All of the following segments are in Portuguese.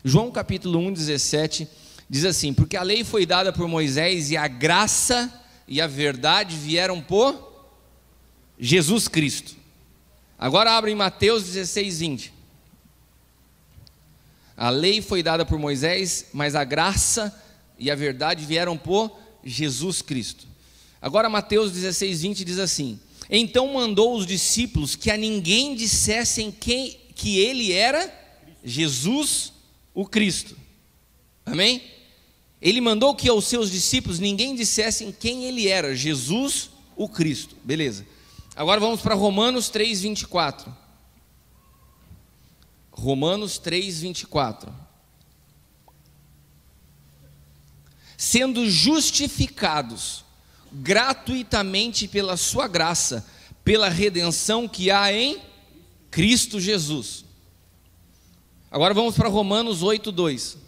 João capítulo 1, 17, diz assim: porque a lei foi dada por Moisés, e a graça e a verdade vieram por Jesus Cristo. Agora abre em Mateus 16, 20. A lei foi dada por Moisés, mas a graça e a verdade vieram por Jesus Cristo. Agora Mateus 16, 20 diz assim: então mandou os discípulos que a ninguém dissessem que ele era Jesus o Cristo. Amém? Ele mandou que aos seus discípulos ninguém dissessem quem ele era, Jesus o Cristo. Beleza. Agora vamos para Romanos 3, 24. Romanos 3, 24. Sendo justificados gratuitamente pela sua graça, pela redenção que há em Cristo Jesus. Agora vamos para Romanos 8, 2.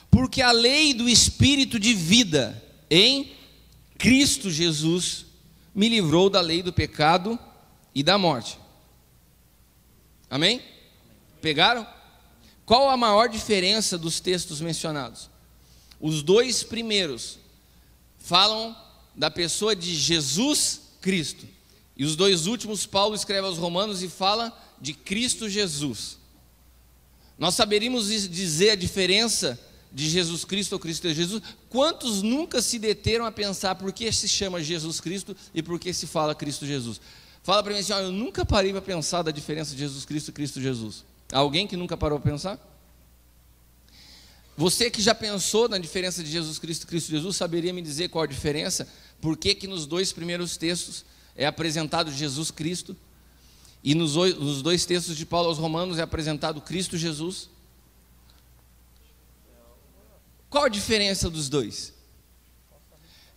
Porque a lei do Espírito de vida em Cristo Jesus me livrou da lei do pecado e da morte. Amém? Pegaram? Qual a maior diferença dos textos mencionados? Os dois primeiros falam da pessoa de Jesus Cristo, e os dois últimos Paulo escreve aos Romanos e fala de Cristo Jesus. Nós saberíamos dizer a diferença de Jesus Cristo ou Cristo Jesus? Quantos nunca se deteram a pensar por que se chama Jesus Cristo e por que se fala Cristo Jesus? Fala para mim assim: eu nunca parei para pensar da diferença de Jesus Cristo e Cristo Jesus. Alguém que nunca parou para pensar? Você que já pensou na diferença de Jesus Cristo e Cristo Jesus, saberia me dizer qual a diferença? Por que nos dois primeiros textos é apresentado Jesus Cristo e nos dois textos de Paulo aos Romanos é apresentado Cristo Jesus? Qual a diferença dos dois?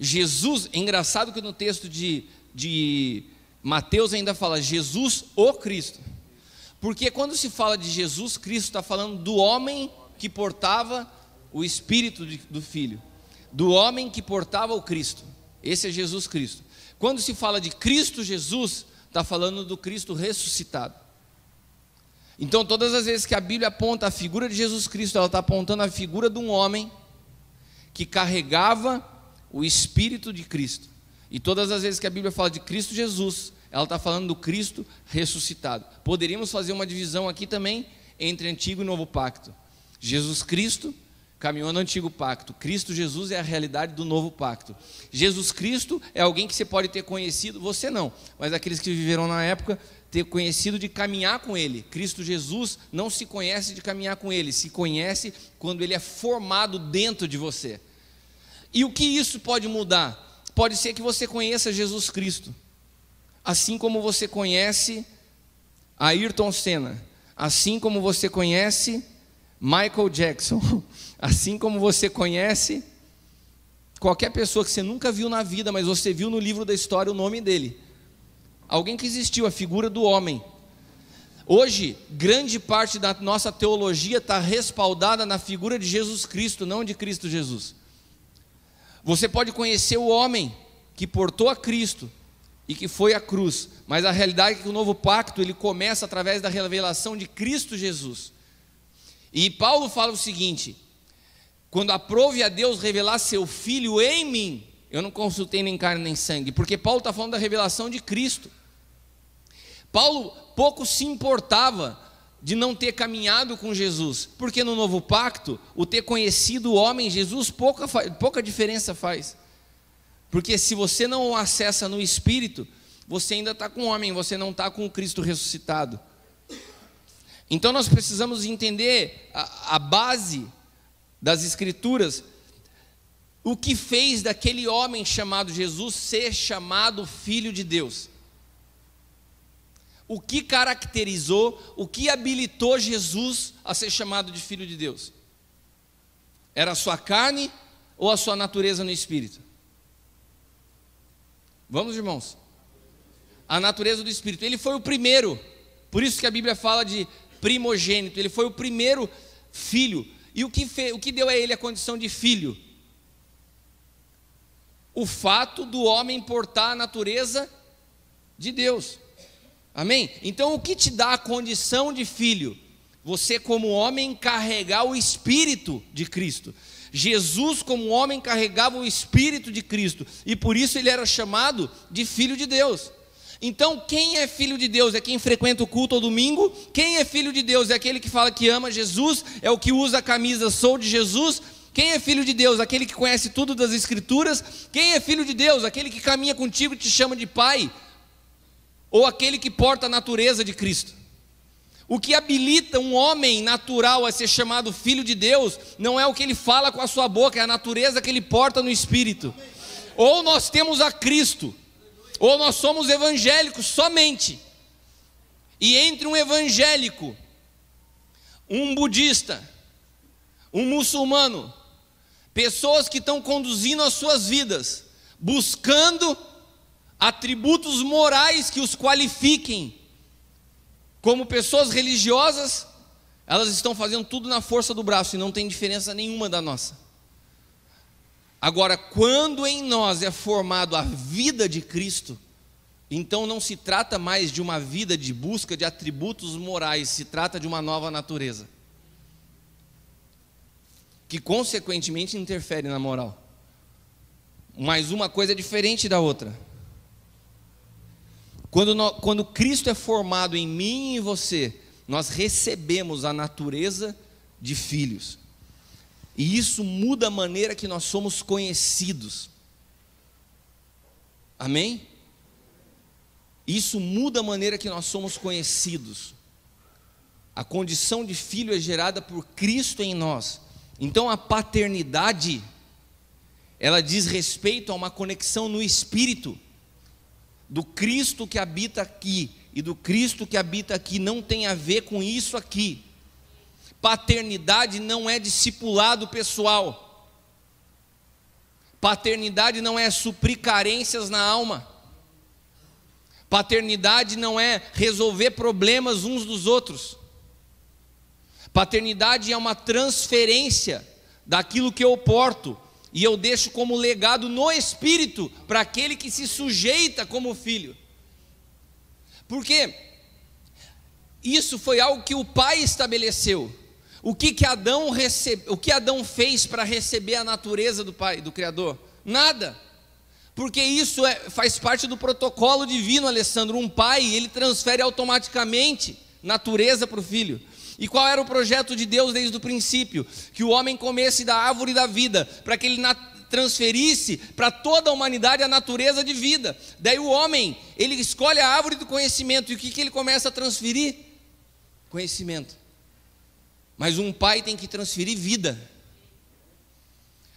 Jesus, engraçado que no texto de Mateus ainda fala Jesus o Cristo, porque quando se fala de Jesus Cristo, está falando do homem que portava o Espírito do Filho, do homem que portava o Cristo. Esse é Jesus Cristo. Quando se fala de Cristo Jesus, está falando do Cristo ressuscitado. Então todas as vezes que a Bíblia aponta a figura de Jesus Cristo, ela está apontando a figura de um homem que carregava o Espírito de Cristo. E todas as vezes que a Bíblia fala de Cristo Jesus, ela está falando do Cristo ressuscitado. Poderíamos fazer uma divisão aqui também entre Antigo e Novo Pacto. Jesus Cristo caminhou no Antigo Pacto, Cristo Jesus é a realidade do Novo Pacto. Jesus Cristo é alguém que você pode ter conhecido, você não, mas aqueles que viveram na época, ter conhecido de caminhar com Ele. Cristo Jesus não se conhece de caminhar com Ele, se conhece quando Ele é formado dentro de você. E o que isso pode mudar? Pode ser que você conheça Jesus Cristo, assim como você conhece Ayrton Senna, assim como você conhece Michael Jackson, assim como você conhece qualquer pessoa que você nunca viu na vida, mas você viu no livro da história o nome dele. Alguém que existiu, a figura do homem. Hoje, grande parte da nossa teologia está respaldada na figura de Jesus Cristo, não de Cristo Jesus. Você pode conhecer o homem que portou a Cristo e que foi à cruz, mas a realidade é que o novo pacto ele começa através da revelação de Cristo Jesus. E Paulo fala o seguinte: quando aprove a Deus revelar seu Filho em mim, eu não consultei nem carne nem sangue, porque Paulo está falando da revelação de Cristo. Paulo pouco se importava de não ter caminhado com Jesus, porque no novo pacto, o ter conhecido o homem Jesus, pouca diferença faz. Porque se você não o acessa no Espírito, você ainda está com o homem, você não está com o Cristo ressuscitado. Então nós precisamos entender a base das Escrituras, o que fez daquele homem chamado Jesus ser chamado Filho de Deus. O que caracterizou, o que habilitou Jesus a ser chamado de Filho de Deus? Era a sua carne ou a sua natureza no Espírito? Vamos, irmãos? A natureza do Espírito. Ele foi o primeiro, por isso que a Bíblia fala de primogênito. Ele foi o primeiro filho. E o que deu a ele a condição de filho? O fato do homem portar a natureza de Deus. Amém? Então o que te dá a condição de filho? Você como homem carregar o Espírito de Cristo. Jesus como homem carregava o Espírito de Cristo, e por isso ele era chamado de Filho de Deus. Então quem é filho de Deus? É quem frequenta o culto ao domingo. Quem é filho de Deus? É aquele que fala que ama Jesus, é o que usa a camisa "Sou de Jesus". Quem é filho de Deus? Aquele que conhece tudo das Escrituras. Quem é filho de Deus? Aquele que caminha contigo e te chama de pai, ou aquele que porta a natureza de Cristo. O que habilita um homem natural a ser chamado filho de Deus não é o que ele fala com a sua boca, é a natureza que ele porta no Espírito. Ou nós temos a Cristo, ou nós somos evangélicos somente. E entre um evangélico, um budista, um muçulmano, pessoas que estão conduzindo as suas vidas, buscando atributos morais que os qualifiquem como pessoas religiosas, elas estão fazendo tudo na força do braço e não tem diferença nenhuma da nossa. Agora, quando em nós é formado a vida de Cristo, então não se trata mais de uma vida de busca de atributos morais, se trata de uma nova natureza, que consequentemente interfere na moral. Mas uma coisa é diferente da outra. Quando Cristo é formado em mim e em você, nós recebemos a natureza de filhos. E isso muda a maneira que nós somos conhecidos. Amém? Isso muda a maneira que nós somos conhecidos. A condição de filho é gerada por Cristo em nós. Então a paternidade, ela diz respeito a uma conexão no Espírito. Do Cristo que habita aqui e do Cristo que habita aqui não tem a ver com isso aqui. Paternidade não é discipulado pessoal. Paternidade não é suprir carências na alma. Paternidade não é resolver problemas uns dos outros. Paternidade é uma transferência daquilo que eu porto e eu deixo como legado no Espírito para aquele que se sujeita como filho. Porque isso foi algo que o Pai estabeleceu. O que Adão fez para receber a natureza do Pai, do Criador? Nada. Porque isso faz parte do protocolo divino, Alessandro. Um pai, ele transfere automaticamente natureza para o filho. E qual era o projeto de Deus desde o princípio? Que o homem comesse da árvore da vida, para que ele transferisse para toda a humanidade a natureza de vida. Daí o homem, ele escolhe a árvore do conhecimento, e o que ele começa a transferir? Conhecimento. Mas um pai tem que transferir vida.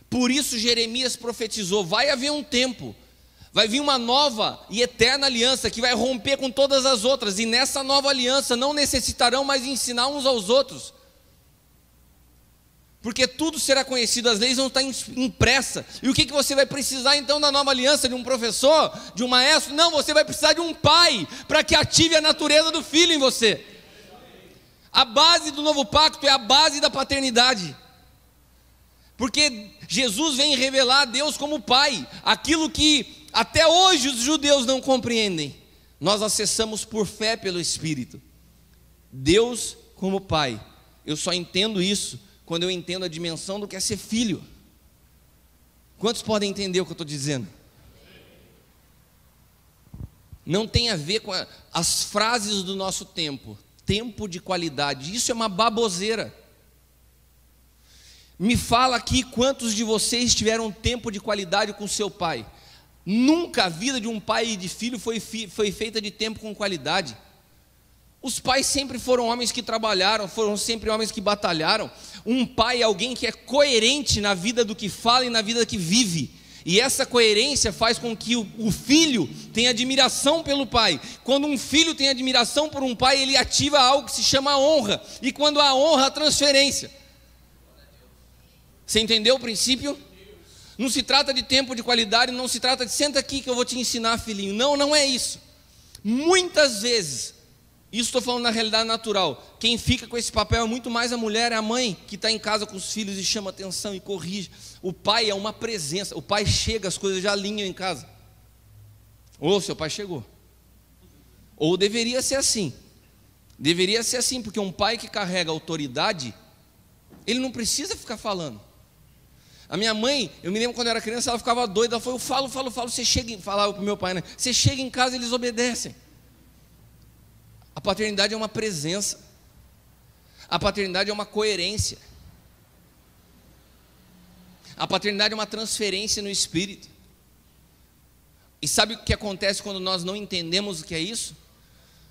Por isso Jeremias profetizou: vai haver um tempo, vai vir uma nova e eterna aliança que vai romper com todas as outras, e nessa nova aliança não necessitarão mais ensinar uns aos outros, porque tudo será conhecido, as leis vão estar impressas. E o que você vai precisar então na nova aliança? De um professor? De um maestro? Não, você vai precisar de um pai, para que ative a natureza do filho em você. A base do novo pacto é a base da paternidade, porque Jesus vem revelar a Deus como Pai, aquilo que até hoje os judeus não compreendem, nós acessamos por fé pelo Espírito. Deus como Pai. Eu só entendo isso quando eu entendo a dimensão do que é ser filho. Quantos podem entender o que eu estou dizendo? Não tem a ver com as frases do nosso tempo. Tempo de qualidade, isso é uma baboseira. Me fala aqui quantos de vocês tiveram tempo de qualidade com seu pai. Nunca a vida de um pai e de filho foi feita de tempo com qualidade. Os pais sempre foram homens que trabalharam, foram sempre homens que batalharam. Um pai é alguém que é coerente na vida do que fala e na vida que vive. E essa coerência faz com que o filho tenha admiração pelo pai. Quando um filho tem admiração por um pai, ele ativa algo que se chama honra. E quando há honra, a transferência. Você entendeu o princípio? Não se trata de tempo de qualidade, não se trata de senta aqui que eu vou te ensinar, filhinho. Não, não é isso. Muitas vezes, isso estou falando na realidade natural, quem fica com esse papel é muito mais a mulher, é a mãe que está em casa com os filhos e chama atenção e corrige. O pai é uma presença, o pai chega, as coisas já alinham em casa. Ô, seu pai chegou. Ou deveria ser assim. Deveria ser assim, porque um pai que carrega autoridade, ele não precisa ficar falando. A minha mãe, eu me lembro quando eu era criança, ela ficava doida. Ela falou: eu falo, você chega, falava para o meu pai, né? Você chega em casa, eles obedecem. A paternidade é uma presença. A paternidade é uma coerência. A paternidade é uma transferência no espírito. E sabe o que acontece quando nós não entendemos o que é isso?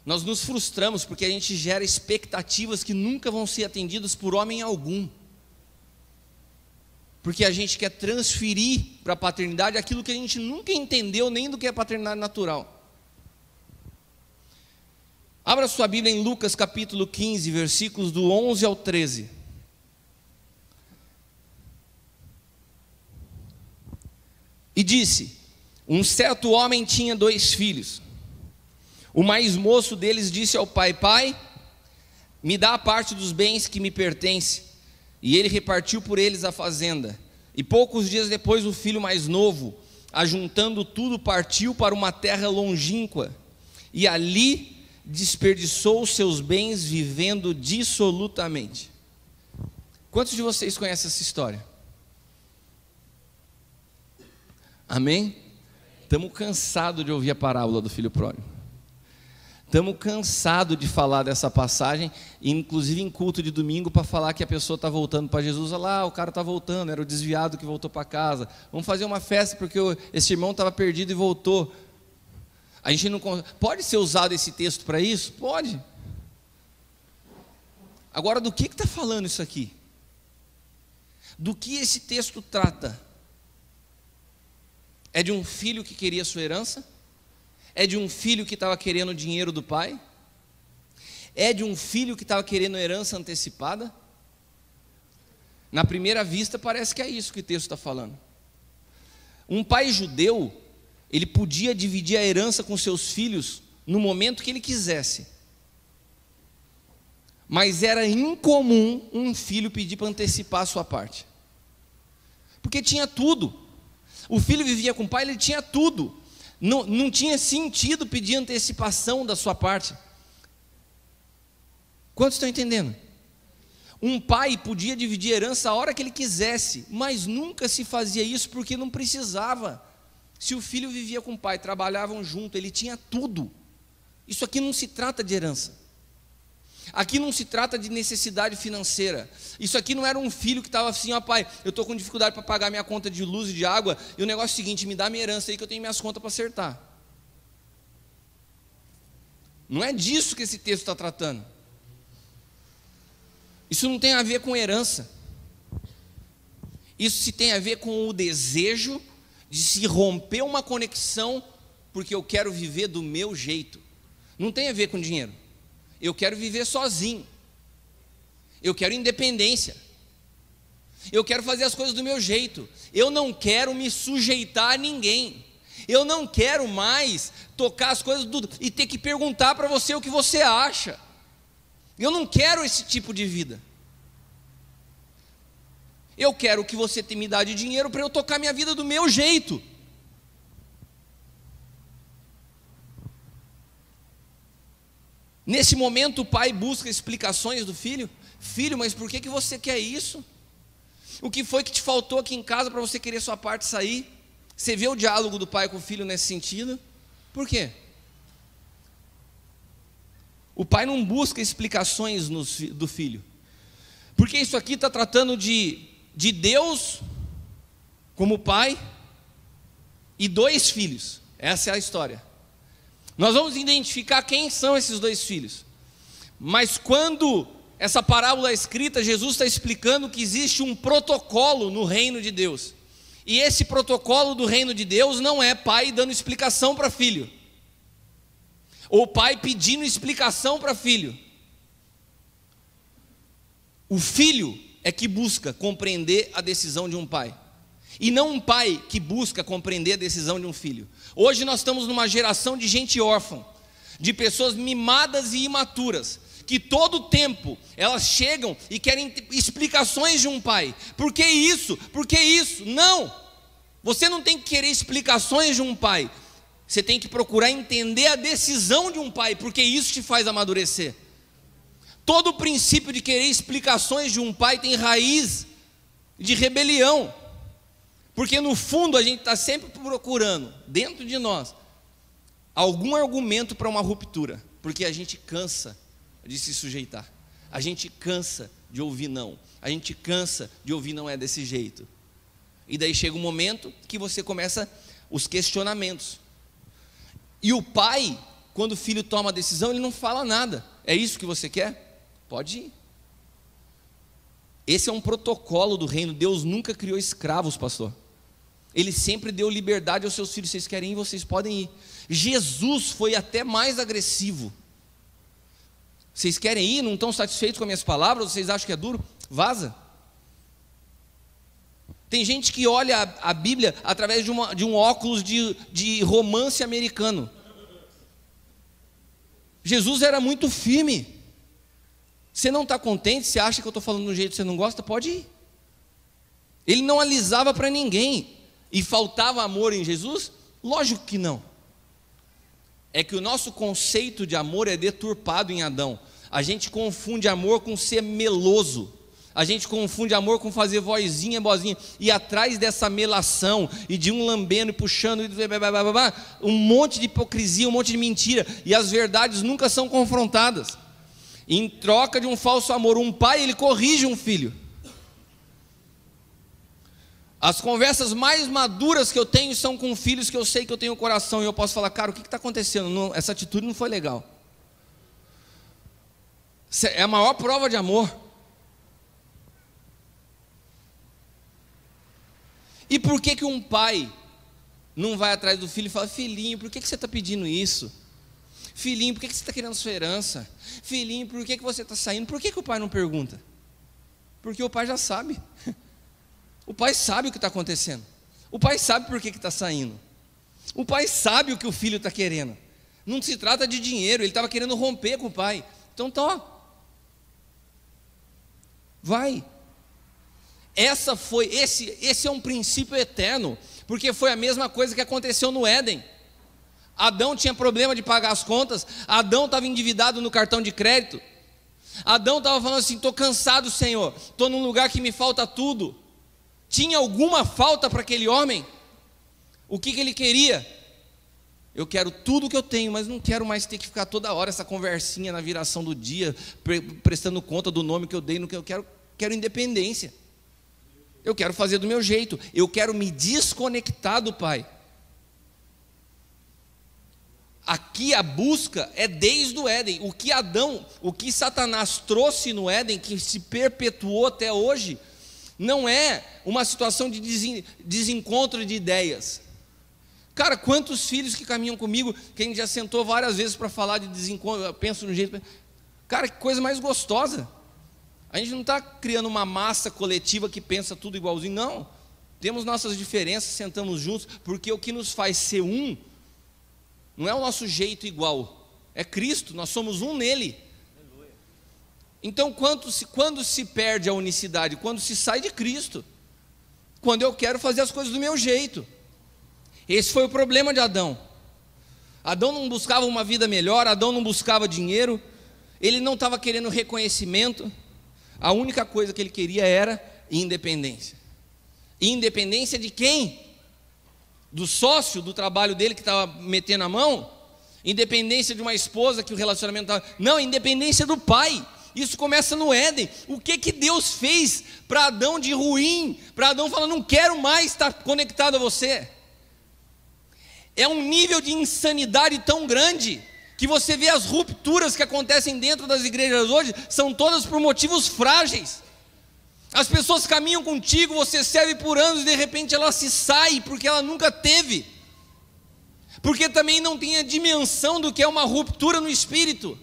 Nós nos frustramos porque a gente gera expectativas que nunca vão ser atendidas por homem algum. Porque a gente quer transferir para a paternidade aquilo que a gente nunca entendeu nem do que é paternidade natural. Abra sua Bíblia em Lucas capítulo 15, versículos do 11 ao 13. E disse: um certo homem tinha 2 filhos. O mais moço deles disse ao pai: pai, me dá a parte dos bens que me pertence. E ele repartiu por eles a fazenda. E poucos dias depois o filho mais novo, ajuntando tudo, partiu para uma terra longínqua. E ali desperdiçou os seus bens vivendo dissolutamente. Quantos de vocês conhecem essa história? Amém? Estamos cansados de ouvir a parábola do filho pródigo. Estamos cansados de falar dessa passagem, inclusive em culto de domingo, para falar que a pessoa está voltando para Jesus. Olha lá, o cara está voltando, era o desviado que voltou para casa. Vamos fazer uma festa porque esse irmão estava perdido e voltou. A gente não pode ser usado esse texto para isso? Pode. Agora, do que está falando isso aqui? Do que esse texto trata? É de um filho que queria sua herança? É de um filho que estava querendo o dinheiro do pai? É de um filho que estava querendo herança antecipada? Na primeira vista parece que é isso que o texto está falando. Um pai judeu, ele podia dividir a herança com seus filhos no momento que ele quisesse. Mas era incomum um filho pedir para antecipar a sua parte. Porque tinha tudo. O filho vivia com o pai, ele tinha tudo. Não tinha sentido pedir antecipação da sua parte. Quantos estão entendendo? Um pai podia dividir a herança a hora que ele quisesse, mas nunca se fazia isso porque não precisava. Se o filho vivia com o pai, trabalhavam junto, ele tinha tudo. Isso aqui não se trata de herança. Aqui não se trata de necessidade financeira. Isso aqui não era um filho que estava assim: ó pai, eu estou com dificuldade para pagar minha conta de luz e de água, e o negócio é o seguinte, me dá minha herança aí que eu tenho minhas contas para acertar. Não é disso que esse texto está tratando. Isso não tem a ver com herança. Isso se tem a ver com o desejo de se romper uma conexão, porque eu quero viver do meu jeito. Não tem a ver com dinheiro. Eu quero viver sozinho. Eu quero independência. Eu quero fazer as coisas do meu jeito. Eu não quero me sujeitar a ninguém. Eu não quero mais tocar as coisas e ter que perguntar para você o que você acha. Eu não quero esse tipo de vida. Eu quero que você me dá de dinheiro para eu tocar minha vida do meu jeito. Nesse momento o pai busca explicações do filho. Filho, mas por que você quer isso? O que foi que te faltou aqui em casa para você querer sua parte sair? Você vê o diálogo do pai com o filho nesse sentido? Por quê? O pai não busca explicações do filho. Porque isso aqui está tratando de Deus como pai e 2 filhos. Essa é a história. Nós vamos identificar quem são esses 2 filhos. Mas quando essa parábola é escrita, Jesus está explicando que existe um protocolo no reino de Deus. E esse protocolo do reino de Deus não é pai dando explicação para filho, ou pai pedindo explicação para filho. O filho é que busca compreender a decisão de um pai, e não um pai que busca compreender a decisão de um filho. Hoje nós estamos numa geração de gente órfã, de pessoas mimadas e imaturas, que todo tempo elas chegam e querem explicações de um pai. Por que isso? Por que isso? Não! Você não tem que querer explicações de um pai. Você tem que procurar entender a decisão de um pai, porque isso te faz amadurecer. Todo o princípio de querer explicações de um pai tem raiz de rebelião, porque no fundo a gente está sempre procurando, dentro de nós, algum argumento para uma ruptura, porque a gente cansa de se sujeitar, a gente cansa de ouvir não, a gente cansa de ouvir não é desse jeito, e daí chega um momento que você começa os questionamentos, e o pai, quando o filho toma a decisão, ele não fala nada. É isso que você quer? Pode ir. Esse é um protocolo do reino. Deus nunca criou escravos, pastor. Ele sempre deu liberdade aos seus filhos. Vocês querem ir, vocês podem ir. Jesus foi até mais agressivo. Vocês querem ir? Não estão satisfeitos com as minhas palavras? Vocês acham que é duro? Vaza. Tem gente que olha a Bíblia através de um óculos de romance americano. Jesus era muito firme. Você não está contente? Você acha que eu estou falando de um jeito que você não gosta? Pode ir. Ele não alisava para ninguém. E faltava amor em Jesus? Lógico que não. É que o nosso conceito de amor é deturpado em Adão. A gente confunde amor com ser meloso. A gente confunde amor com fazer vozinha, bozinha. E atrás dessa melação, e de um lambendo e puxando, um monte de hipocrisia, um monte de mentira. E as verdades nunca são confrontadas. Em troca de um falso amor, um pai, ele corrige um filho. As conversas mais maduras que eu tenho são com filhos que eu sei que eu tenho o coração. E eu posso falar, cara, o que está acontecendo? Não, essa atitude não foi legal. É a maior prova de amor. E por que um pai não vai atrás do filho e fala, filhinho, por que você está pedindo isso? Filhinho, por que você está querendo sua herança? Filhinho, por que você está saindo? Por que o pai não pergunta? Porque o pai já sabe. O pai sabe o que está acontecendo. O pai sabe por que está saindo. O pai sabe o que o filho está querendo. Não se trata de dinheiro, ele estava querendo romper com o pai. Então tá, vai. Esse é um princípio eterno, porque foi a mesma coisa que aconteceu no Éden. Adão tinha problema de pagar as contas, Adão estava endividado no cartão de crédito, Adão estava falando assim, estou cansado, Senhor, estou num lugar que me falta tudo. Tinha alguma falta para aquele homem? O que ele queria? Eu quero tudo que eu tenho, mas não quero mais ter que ficar toda hora essa conversinha na viração do dia, prestando conta do nome que eu dei, no que eu quero independência. Eu quero fazer do meu jeito, eu quero me desconectar do Pai. Aqui a busca é desde o Éden. O que Satanás trouxe no Éden, que se perpetuou até hoje, não é uma situação de desencontro de ideias. Cara, quantos filhos que caminham comigo, que a gente já sentou várias vezes para falar de desencontro, eu penso no jeito. Cara, que coisa mais gostosa. A gente não está criando uma massa coletiva que pensa tudo igualzinho, não. Temos nossas diferenças, sentamos juntos, porque o que nos faz ser um, não é o nosso jeito igual, é Cristo, nós somos um nele. Então, quando se perde a unicidade? Quando se sai de Cristo, quando eu quero fazer as coisas do meu jeito. Esse foi o problema de Adão. Adão não buscava uma vida melhor, Adão não buscava dinheiro, ele não estava querendo reconhecimento, a única coisa que ele queria era independência. Independência de quem? Do sócio do trabalho dele que estava metendo a mão? Independência de uma esposa que o relacionamento estava... Não, independência do pai. Isso começa no Éden. O que Deus fez para Adão de ruim? Para Adão falar, não quero mais estar conectado a você. É um nível de insanidade tão grande que você vê as rupturas que acontecem dentro das igrejas hoje, são todas por motivos frágeis. As pessoas caminham contigo, você serve por anos e de repente ela se sai porque ela nunca teve. Porque também não tem a dimensão do que é uma ruptura no espírito.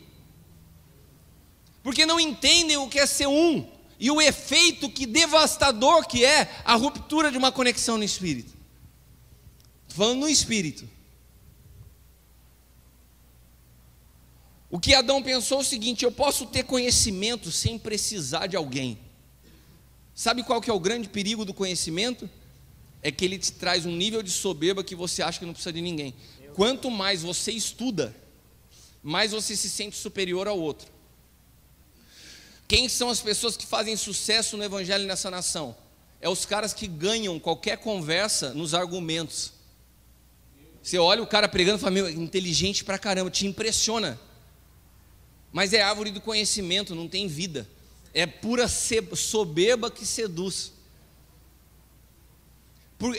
Porque não entendem o que é ser um e o efeito que devastador que é a ruptura de uma conexão no espírito. Estou falando no espírito. O que Adão pensou é o seguinte: eu posso ter conhecimento sem precisar de alguém. Sabe qual que é o grande perigo do conhecimento? É que ele te traz um nível de soberba que você acha que não precisa de ninguém. Quanto mais você estuda, mais você se sente superior ao outro. Quem são as pessoas que fazem sucesso no evangelho nessa nação? É os caras que ganham qualquer conversa nos argumentos. Você olha o cara pregando e fala, meu, inteligente pra caramba, te impressiona. Mas é árvore do conhecimento, não tem vida. É pura soberba que seduz.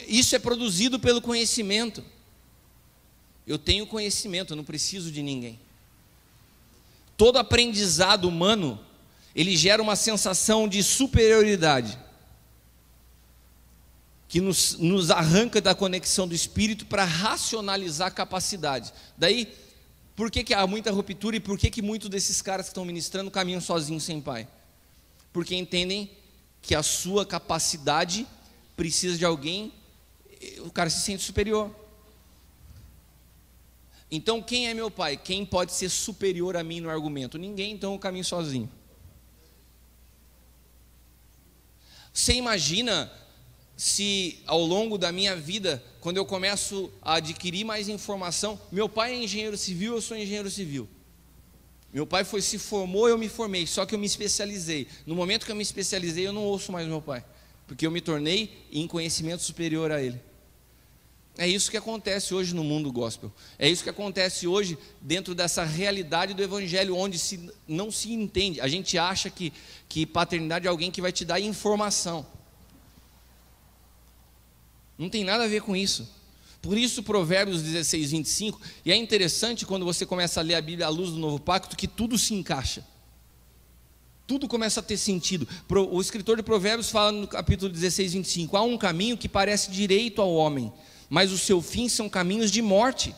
Isso é produzido pelo conhecimento. Eu tenho conhecimento, eu não preciso de ninguém. Todo aprendizado humano, ele gera uma sensação de superioridade, que nos arranca da conexão do Espírito para racionalizar a capacidade. Daí, por que há muita ruptura e por que muitos desses caras que estão ministrando caminham sozinhos sem pai? Porque entendem que a sua capacidade precisa de alguém, o cara se sente superior. Então quem é meu pai? Quem pode ser superior a mim no argumento? Ninguém, então eu caminho sozinho. Você imagina se ao longo da minha vida, quando eu começo a adquirir mais informação, meu pai é engenheiro civil, eu sou engenheiro civil. Meu pai se formou, eu me formei, só que eu me especializei. No momento que eu me especializei, eu não ouço mais meu pai, porque eu me tornei em conhecimento superior a ele. É isso que acontece hoje no mundo gospel. É isso que acontece hoje dentro dessa realidade do evangelho, onde não se entende. A gente acha que paternidade é alguém que vai te dar informação. Não tem nada a ver com isso. Por isso Provérbios 16, 25, e é interessante quando você começa a ler a Bíblia à luz do Novo Pacto, que tudo se encaixa. Tudo começa a ter sentido. O escritor de Provérbios fala no capítulo 16, 25, há um caminho que parece direito ao homem, mas o seu fim são caminhos de morte.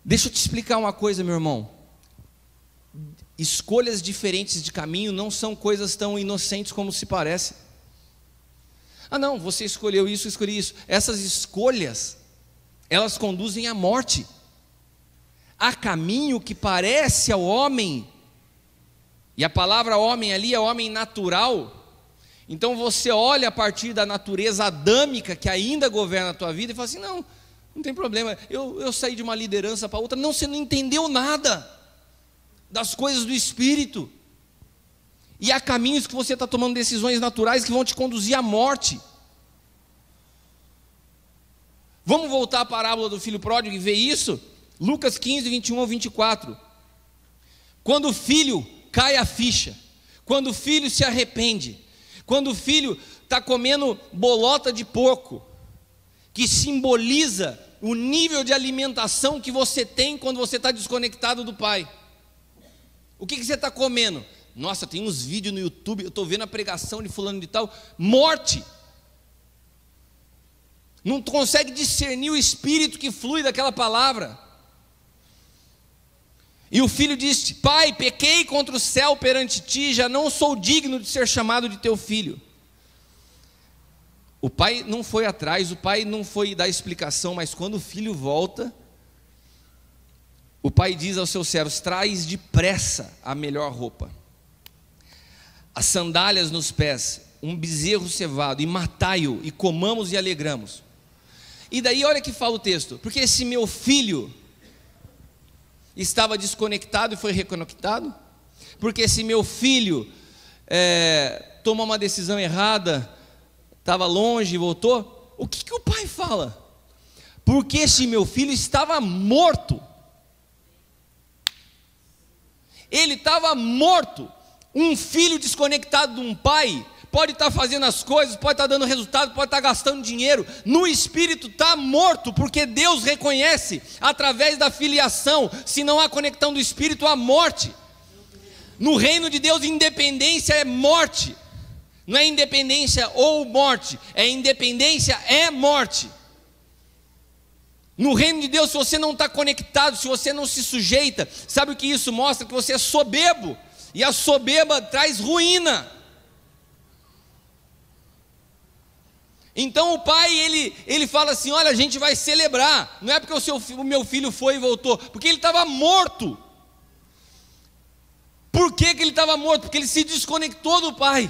Deixa eu te explicar uma coisa, meu irmão. Escolhas diferentes de caminho não são coisas tão inocentes como se parece. Ah não, você escolheu isso, eu escolhi isso. Essas escolhas, elas conduzem à morte. Há caminho que parece ao homem, e a palavra homem ali é homem natural. Então você olha a partir da natureza adâmica que ainda governa a tua vida e fala assim, não tem problema, eu saí de uma liderança para outra. Não, você não entendeu nada das coisas do Espírito. E há caminhos que você está tomando decisões naturais que vão te conduzir à morte. Vamos voltar à parábola do filho pródigo e ver isso? Lucas 15, 21 ao 24. Quando o filho cai a ficha, quando o filho se arrepende, quando o filho está comendo bolota de porco, que simboliza o nível de alimentação que você tem quando você está desconectado do pai. O que você está comendo? Nossa, tem uns vídeos no YouTube, eu estou vendo a pregação de fulano de tal, morte. Não consegue discernir o espírito que flui daquela palavra. E o filho disse, pai, pequei contra o céu perante ti, já não sou digno de ser chamado de teu filho. O pai não foi atrás, o pai não foi dar explicação, mas quando o filho volta, o pai diz aos seus servos, traz depressa a melhor roupa, as sandálias nos pés, um bezerro cevado, e matai-o, e comamos e alegramos. E daí olha que fala o texto, porque esse meu filho estava desconectado e foi reconectado, porque esse meu filho tomou uma decisão errada, estava longe e voltou. O que o pai fala? Porque esse meu filho estava morto. Ele estava morto. Um filho desconectado de um pai pode estar fazendo as coisas, pode estar dando resultado, pode estar gastando dinheiro, no espírito está morto, porque Deus reconhece através da filiação. Se não há conexão do espírito, há morte. No reino de Deus, independência é morte. Não é independência ou morte, é independência é morte. No reino de Deus, se você não está conectado, se você não se sujeita, sabe o que isso mostra? Que você é soberbo, e a soberba traz ruína. Então o pai, ele fala assim, olha, a gente vai celebrar, não é porque o meu filho foi e voltou, porque ele estava morto. Por que ele estava morto? Porque ele se desconectou do pai.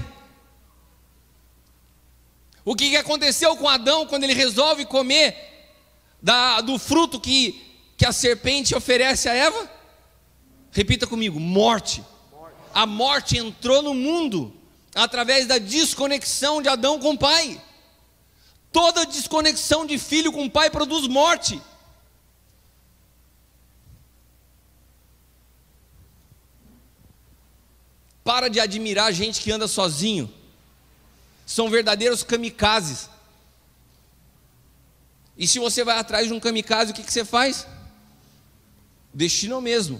O que aconteceu com Adão quando ele resolve comer do fruto que a serpente oferece a Eva? Repita comigo: morte. A morte entrou no mundo através da desconexão de Adão com o pai. Toda desconexão de filho com o pai produz morte. Para de admirar gente que anda sozinho. São verdadeiros kamikazes. E se você vai atrás de um kamikaze, o que você faz? O destino é o mesmo.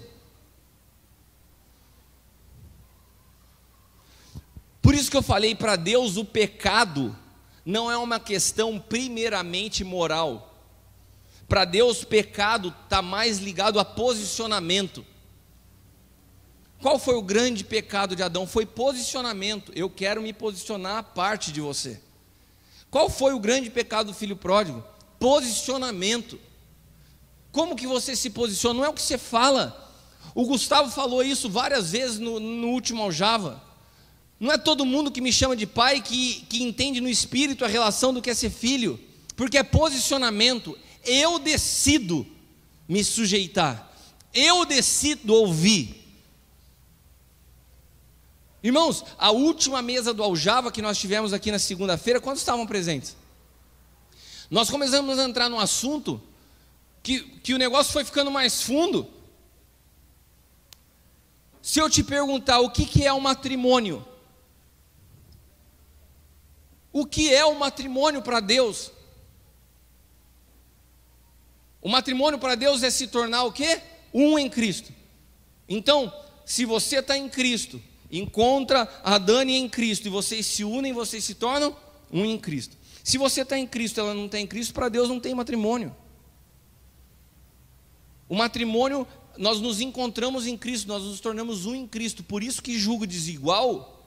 Por isso que eu falei, para Deus o pecado não é uma questão primeiramente moral. Para Deus, pecado está mais ligado a posicionamento. Qual foi o grande pecado de Adão? Foi posicionamento. Eu quero me posicionar à parte de você. Qual foi o grande pecado do filho pródigo? Posicionamento. Como que você se posiciona? Não é o que você fala. O Gustavo falou isso várias vezes no último aljava. Não é todo mundo que me chama de pai que entende no espírito a relação do que é ser filho, porque é posicionamento. Eu decido me sujeitar, eu decido ouvir. Irmãos, a última mesa do aljava que nós tivemos aqui na segunda-feira, quantos estavam presentes? Nós começamos a entrar num assunto que o negócio foi ficando mais fundo. Se eu te perguntar o que é um matrimônio, o que é o matrimônio para Deus? O matrimônio para Deus é se tornar o quê? Um em Cristo. Então, se você está em Cristo, encontra a Dani em Cristo, e vocês se unem, vocês se tornam um em Cristo. Se você está em Cristo, ela não está em Cristo, para Deus não tem matrimônio. O matrimônio, nós nos encontramos em Cristo, nós nos tornamos um em Cristo. Por isso que julgo desigual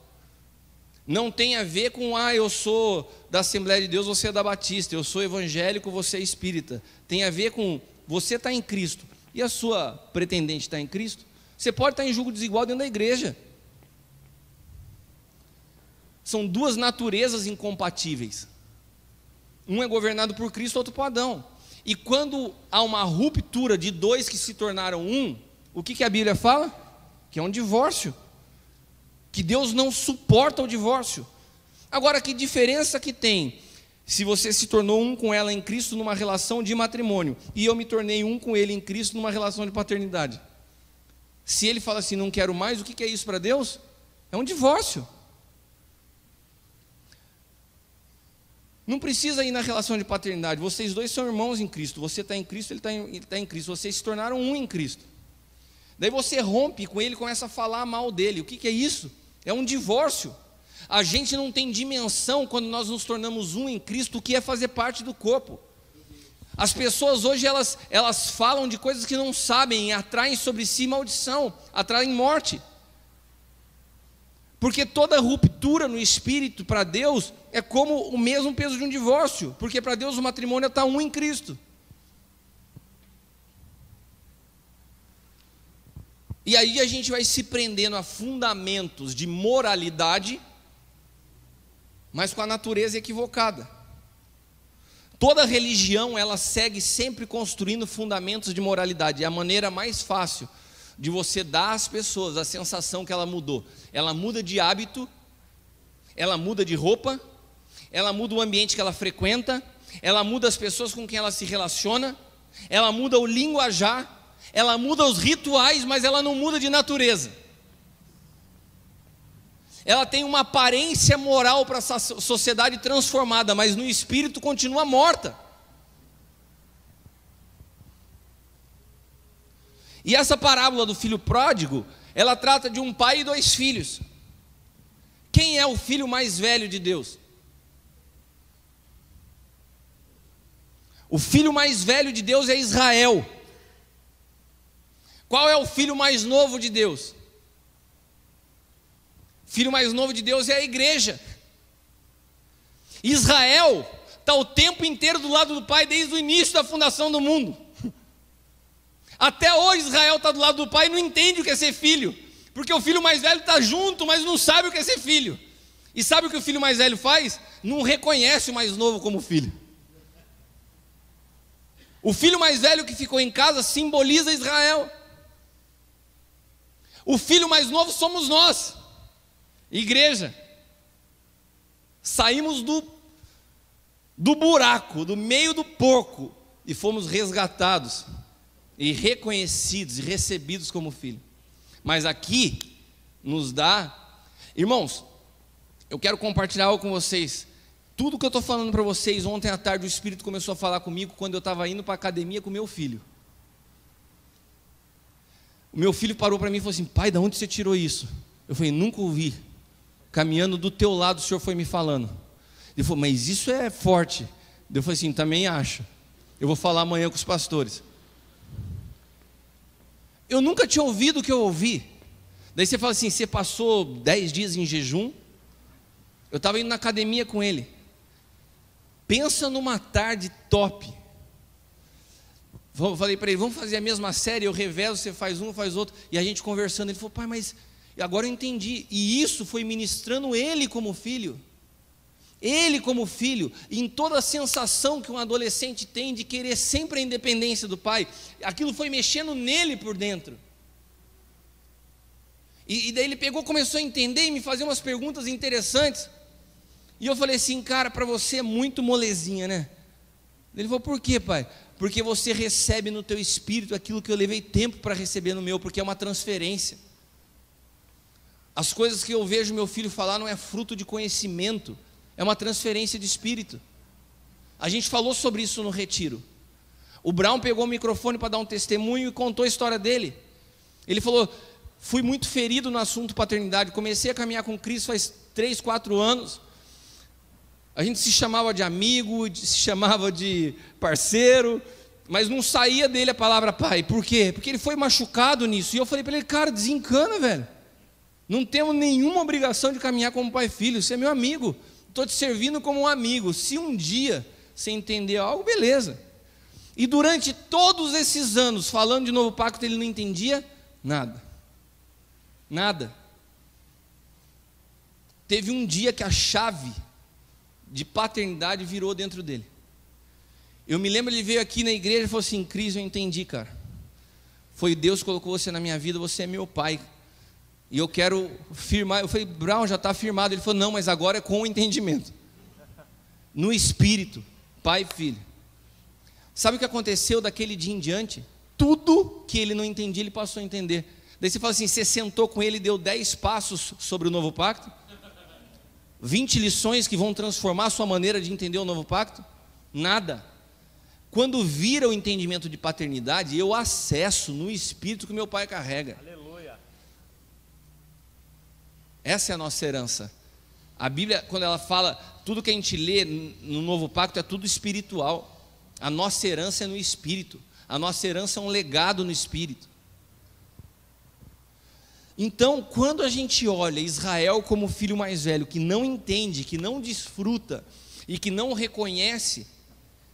não tem a ver com, eu sou da Assembleia de Deus, você é da Batista, eu sou evangélico, você é espírita. Tem a ver com, você está em Cristo, e a sua pretendente está em Cristo? Você pode estar em julgo desigual dentro da igreja. São duas naturezas incompatíveis. Um é governado por Cristo, outro por Adão. E quando há uma ruptura de dois que se tornaram um, o que a Bíblia fala? Que é um divórcio. Que Deus não suporta o divórcio. Agora, que diferença que tem se você se tornou um com ela em Cristo numa relação de matrimônio, e eu me tornei um com ele em Cristo numa relação de paternidade? Se ele fala assim, não quero mais, o que é isso para Deus? É um divórcio. Não precisa ir na relação de paternidade. Vocês dois são irmãos em Cristo. Você está em Cristo, ele está em Cristo. Vocês se tornaram um em Cristo. Daí você rompe com ele e começa a falar mal dele. O que é isso? É um divórcio. A gente não tem dimensão, quando nós nos tornamos um em Cristo, o que é fazer parte do corpo. As pessoas hoje, elas falam de coisas que não sabem, e atraem sobre si maldição, atraem morte. Porque toda ruptura no espírito para Deus é como o mesmo peso de um divórcio. Porque para Deus o matrimônio está um em Cristo. E aí a gente vai se prendendo a fundamentos de moralidade, mas com a natureza equivocada. Toda religião, ela segue sempre construindo fundamentos de moralidade. É a maneira mais fácil de você dar às pessoas a sensação que ela mudou. Ela muda de hábito, ela muda de roupa, ela muda o ambiente que ela frequenta, ela muda as pessoas com quem ela se relaciona, ela muda o linguajar, ela muda os rituais, mas ela não muda de natureza. Ela tem uma aparência moral para essa sociedade transformada, mas no espírito continua morta. E essa parábola do filho pródigo, ela trata de um pai e dois filhos. Quem é o filho mais velho de Deus? O filho mais velho de Deus é Israel. Qual é o filho mais novo de Deus? O filho mais novo de Deus é a igreja. Israel está o tempo inteiro do lado do pai desde o início da fundação do mundo. Até hoje Israel está do lado do pai e não entende o que é ser filho, porque o filho mais velho está junto, mas não sabe o que é ser filho. E sabe o que o filho mais velho faz? Não reconhece o mais novo como filho. O filho mais velho que ficou em casa simboliza Israel. O filho mais novo somos nós, igreja. Saímos do buraco, do meio do porco, e fomos resgatados, e reconhecidos, e recebidos como filho. Mas aqui, nos dá... Irmãos, eu quero compartilhar algo com vocês. Tudo que eu estou falando para vocês, ontem à tarde o Espírito começou a falar comigo, quando eu estava indo para a academia com meu filho. O meu filho parou para mim e falou assim: pai, de onde você tirou isso? Eu falei: nunca ouvi. Caminhando do teu lado, o Senhor foi me falando. Ele falou: mas isso é forte. Eu falei assim: também acho. Eu vou falar amanhã com os pastores. Eu nunca tinha ouvido o que eu ouvi. Daí você fala assim: você passou 10 dias em jejum? Eu estava indo na academia com ele. Pensa numa tarde top. Falei para ele: vamos fazer a mesma série, eu revezo, você faz um, faz outro. E a gente conversando, ele falou: pai, mas agora eu entendi. E isso foi ministrando ele como filho. Ele como filho, em toda a sensação que um adolescente tem de querer sempre a independência do pai, aquilo foi mexendo nele por dentro. E daí ele pegou, começou a entender e me fazer umas perguntas interessantes. E eu falei assim: cara, para você é muito molezinha, né? Ele falou: por quê, pai? Porque você recebe no teu espírito aquilo que eu levei tempo para receber no meu, porque é uma transferência. As coisas que eu vejo meu filho falar não é fruto de conhecimento, é uma transferência de espírito. A gente falou sobre isso no retiro. O Brown pegou o microfone para dar um testemunho e contou a história dele. Ele falou: fui muito ferido no assunto paternidade, comecei a caminhar com Cristo faz 3, 4 anos. A gente se chamava de amigo, se chamava de parceiro, mas não saía dele a palavra pai. Por quê? Porque ele foi machucado nisso. E eu falei para ele: cara, desencana, velho. Não temos nenhuma obrigação de caminhar como pai e filho. Você é meu amigo, estou te servindo como um amigo. Se um dia você entender algo, beleza. E durante todos esses anos, falando de novo pacto, ele não entendia nada. Nada. Teve um dia que a chave de paternidade virou dentro dele. Eu me lembro, ele veio aqui na igreja e falou assim: Cris, eu entendi, cara. Foi Deus que colocou você na minha vida, você é meu pai. E eu quero firmar. Eu falei: Brown, já está firmado. Ele falou: não, mas agora é com o entendimento. No espírito, pai e filho. Sabe o que aconteceu daquele dia em diante? Tudo que ele não entendia, ele passou a entender. Daí você fala assim: você sentou com ele e deu 10 passos sobre o novo pacto? 20 lições que vão transformar a sua maneira de entender o novo pacto? Nada. Quando vira o entendimento de paternidade, eu acesso no espírito que meu pai carrega. Aleluia. Essa é a nossa herança. A Bíblia, quando ela fala, tudo que a gente lê no novo pacto é tudo espiritual. A nossa herança é no espírito. A nossa herança é um legado no espírito. Então, quando a gente olha Israel como o filho mais velho, que não entende, que não desfruta e que não reconhece,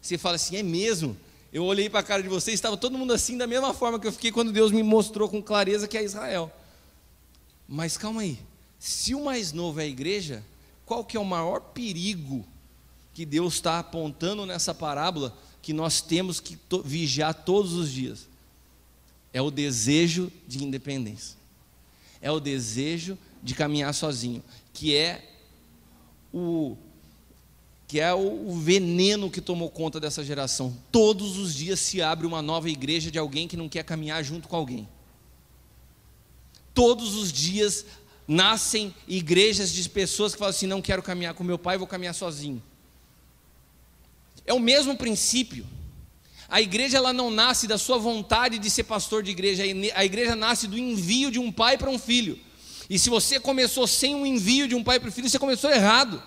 você fala assim: é mesmo? Eu olhei para a cara de vocês, estava todo mundo assim, da mesma forma que eu fiquei quando Deus me mostrou com clareza que é Israel. Mas calma aí, se o mais novo é a igreja, qual que é o maior perigo que Deus está apontando nessa parábola, que nós temos que vigiar todos os dias? É o desejo de independência. É o desejo de caminhar sozinho, que é o veneno que tomou conta dessa geração. Todos os dias se abre uma nova igreja de alguém que não quer caminhar junto com alguém. Todos os dias nascem igrejas de pessoas que falam assim: não quero caminhar com meu pai, vou caminhar sozinho. É o mesmo princípio. A igreja, ela não nasce da sua vontade de ser pastor de igreja. A igreja nasce do envio de um pai para um filho. E se você começou sem um envio de um pai para o filho, você começou errado.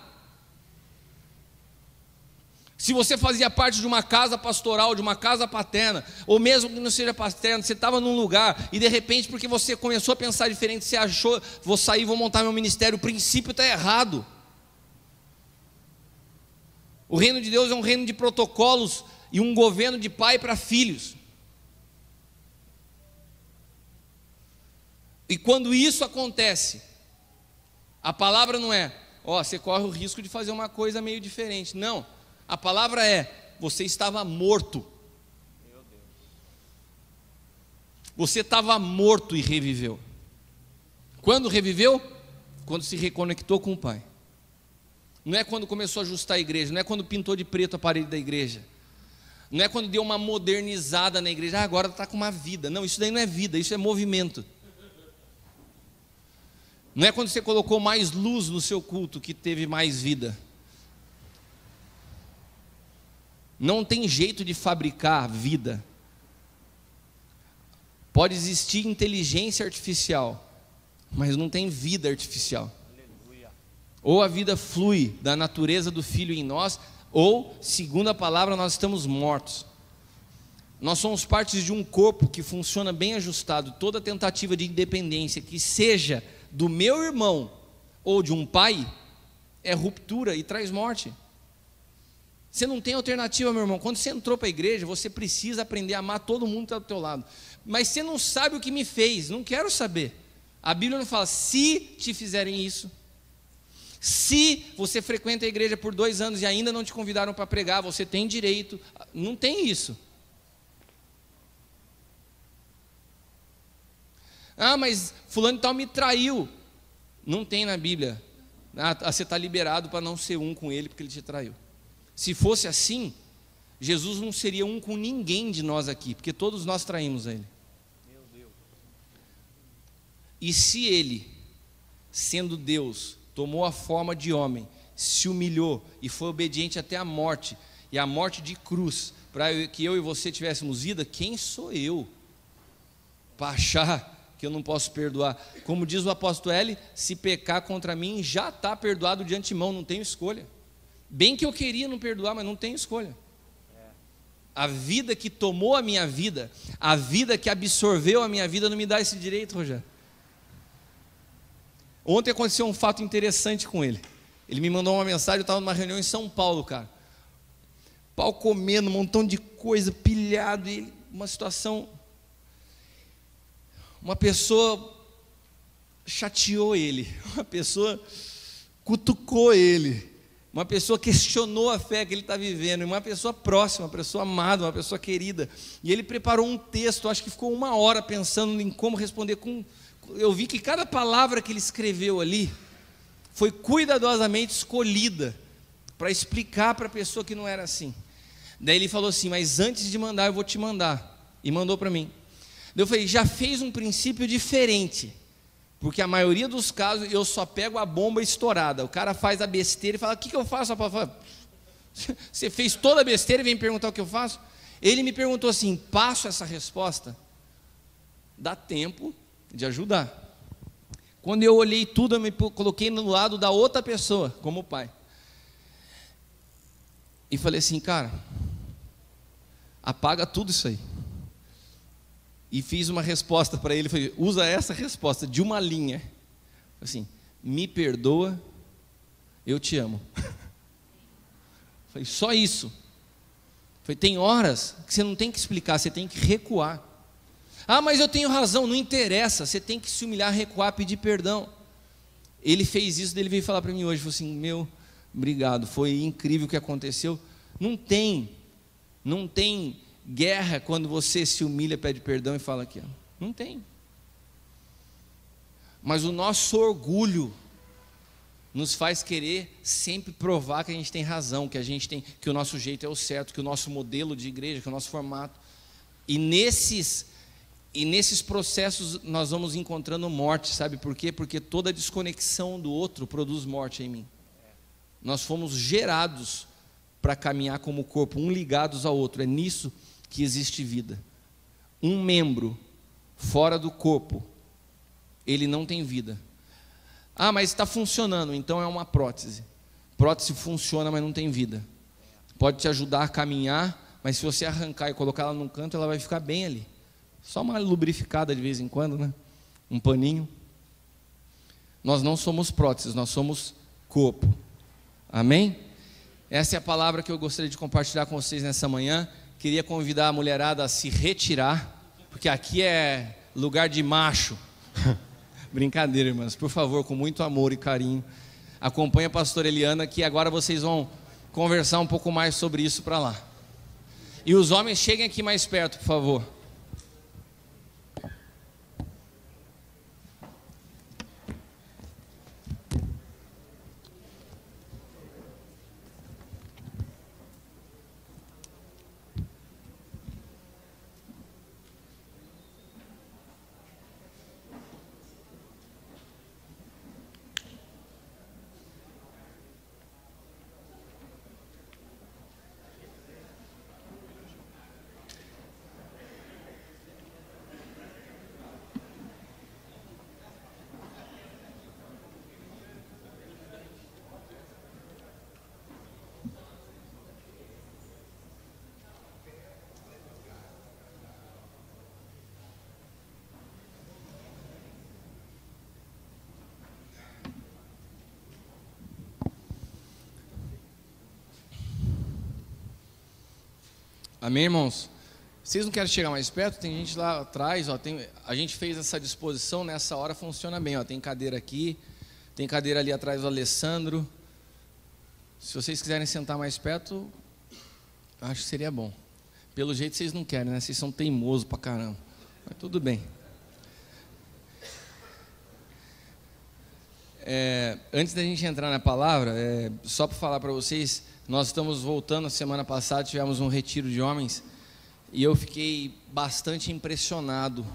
Se você fazia parte de uma casa pastoral, de uma casa paterna, ou mesmo que não seja paterna, você estava num lugar e de repente, porque você começou a pensar diferente, você achou: vou sair, vou montar meu ministério. O princípio está errado. O reino de Deus é um reino de protocolos e um governo de pai para filhos. E quando isso acontece, a palavra não é: ó, você corre o risco de fazer uma coisa meio diferente. Não, a palavra é: você estava morto. Você estava morto e reviveu. Quando reviveu? Quando se reconectou com o Pai. Não é quando começou a ajustar a igreja, não é quando pintou de preto a parede da igreja, não é quando deu uma modernizada na igreja, agora está com uma vida. Não, isso daí não é vida, isso é movimento. Não é quando você colocou mais luz no seu culto que teve mais vida. Não tem jeito de fabricar vida. Pode existir inteligência artificial, mas não tem vida artificial. Aleluia. Ou a vida flui da natureza do Filho em nós, ou, segundo a palavra, nós estamos mortos. Nós somos partes de um corpo que funciona bem ajustado. Toda tentativa de independência que seja do meu irmão ou de um pai é ruptura e traz morte. Você não tem alternativa, meu irmão. Quando você entrou para a igreja, você precisa aprender a amar todo mundo que está do teu lado. Mas você não sabe o que me fez, não quero saber. A Bíblia não fala, se te fizerem isso. Se você frequenta a igreja por 2 anos e ainda não te convidaram para pregar, você tem direito. Não tem isso. Ah, mas fulano tal me traiu. Não tem na Bíblia. Você está liberado para não ser um com ele porque ele te traiu. Se fosse assim, Jesus não seria um com ninguém de nós aqui, porque todos nós traímos ele. Meu Deus. E se ele, sendo Deus, tomou a forma de homem, se humilhou e foi obediente até a morte, e a morte de cruz, para que eu e você tivéssemos vida, quem sou eu para achar que eu não posso perdoar? Como diz o apóstolo L, se pecar contra mim, já está perdoado de antemão, não tenho escolha. Bem que eu queria não perdoar, mas não tenho escolha. A vida que tomou a minha vida, a vida que absorveu a minha vida, não me dá esse direito, Rogério. Ontem aconteceu um fato interessante com ele. Ele me mandou uma mensagem, eu estava numa reunião em São Paulo, cara. Pau comendo, um montão de coisa, pilhado, e uma situação. Uma pessoa chateou ele, uma pessoa cutucou ele. Uma pessoa questionou a fé que ele está vivendo, uma pessoa próxima, uma pessoa amada, uma pessoa querida. E ele preparou um texto, acho que ficou 1 hora pensando em como responder. Eu vi que cada palavra que ele escreveu ali foi cuidadosamente escolhida para explicar para a pessoa que não era assim. Daí ele falou assim, mas antes de mandar eu vou te mandar. E mandou para mim. Daí eu falei, já fez um princípio diferente. Porque a maioria dos casos eu só pego a bomba estourada. O cara faz a besteira e fala, o que eu faço? Você fez toda a besteira e vem perguntar o que eu faço? Ele me perguntou assim, passo essa resposta? Dá tempo de ajudar. Quando eu olhei tudo, eu me coloquei no lado da outra pessoa, como pai. E falei assim, cara, apaga tudo isso aí. E fiz uma resposta para ele, falei, usa essa resposta de uma linha, assim, me perdoa, eu te amo. Falei, só isso. Falei, tem horas que você não tem que explicar, você tem que recuar. Ah, mas eu tenho razão, não interessa, você tem que se humilhar, recuar, pedir perdão. Ele fez isso, ele veio falar para mim hoje, falou assim, obrigado, foi incrível o que aconteceu. Não tem guerra quando você se humilha, pede perdão e fala aqui, ó. Não tem. Mas o nosso orgulho nos faz querer sempre provar que a gente tem razão, que o nosso jeito é o certo, que o nosso modelo de igreja, que o nosso formato. E nesses processos nós vamos encontrando morte, sabe por quê? Porque toda desconexão do outro produz morte em mim. Nós fomos gerados para caminhar como corpo, um ligados ao outro. É nisso que existe vida. Um membro fora do corpo, ele não tem vida. Ah, mas está funcionando, então é uma prótese. Prótese funciona, mas não tem vida. Pode te ajudar a caminhar, mas se você arrancar e colocar ela num canto, ela vai ficar bem ali. Só uma lubrificada de vez em quando, né? Um paninho. Nós não somos próteses, nós somos corpo. Amém? Essa é a palavra que eu gostaria de compartilhar com vocês nessa manhã. Queria convidar a mulherada a se retirar, porque aqui é lugar de macho. Brincadeira, irmãs, por favor, com muito amor e carinho. Acompanhe a pastora Eliana, que agora vocês vão conversar um pouco mais sobre isso para lá. E os homens, cheguem aqui mais perto, por favor. Amém, irmãos? Vocês não querem chegar mais perto? Tem gente lá atrás, ó, a gente fez essa disposição, nessa hora funciona bem, ó, tem cadeira aqui, tem cadeira ali atrás do Alessandro. Se vocês quiserem sentar mais perto, acho que seria bom. Pelo jeito vocês não querem, né? Vocês são teimosos pra caramba. Mas tudo bem. Antes da gente entrar na palavra, só para falar para vocês, nós estamos voltando, semana passada tivemos um retiro de homens, e eu fiquei bastante impressionado,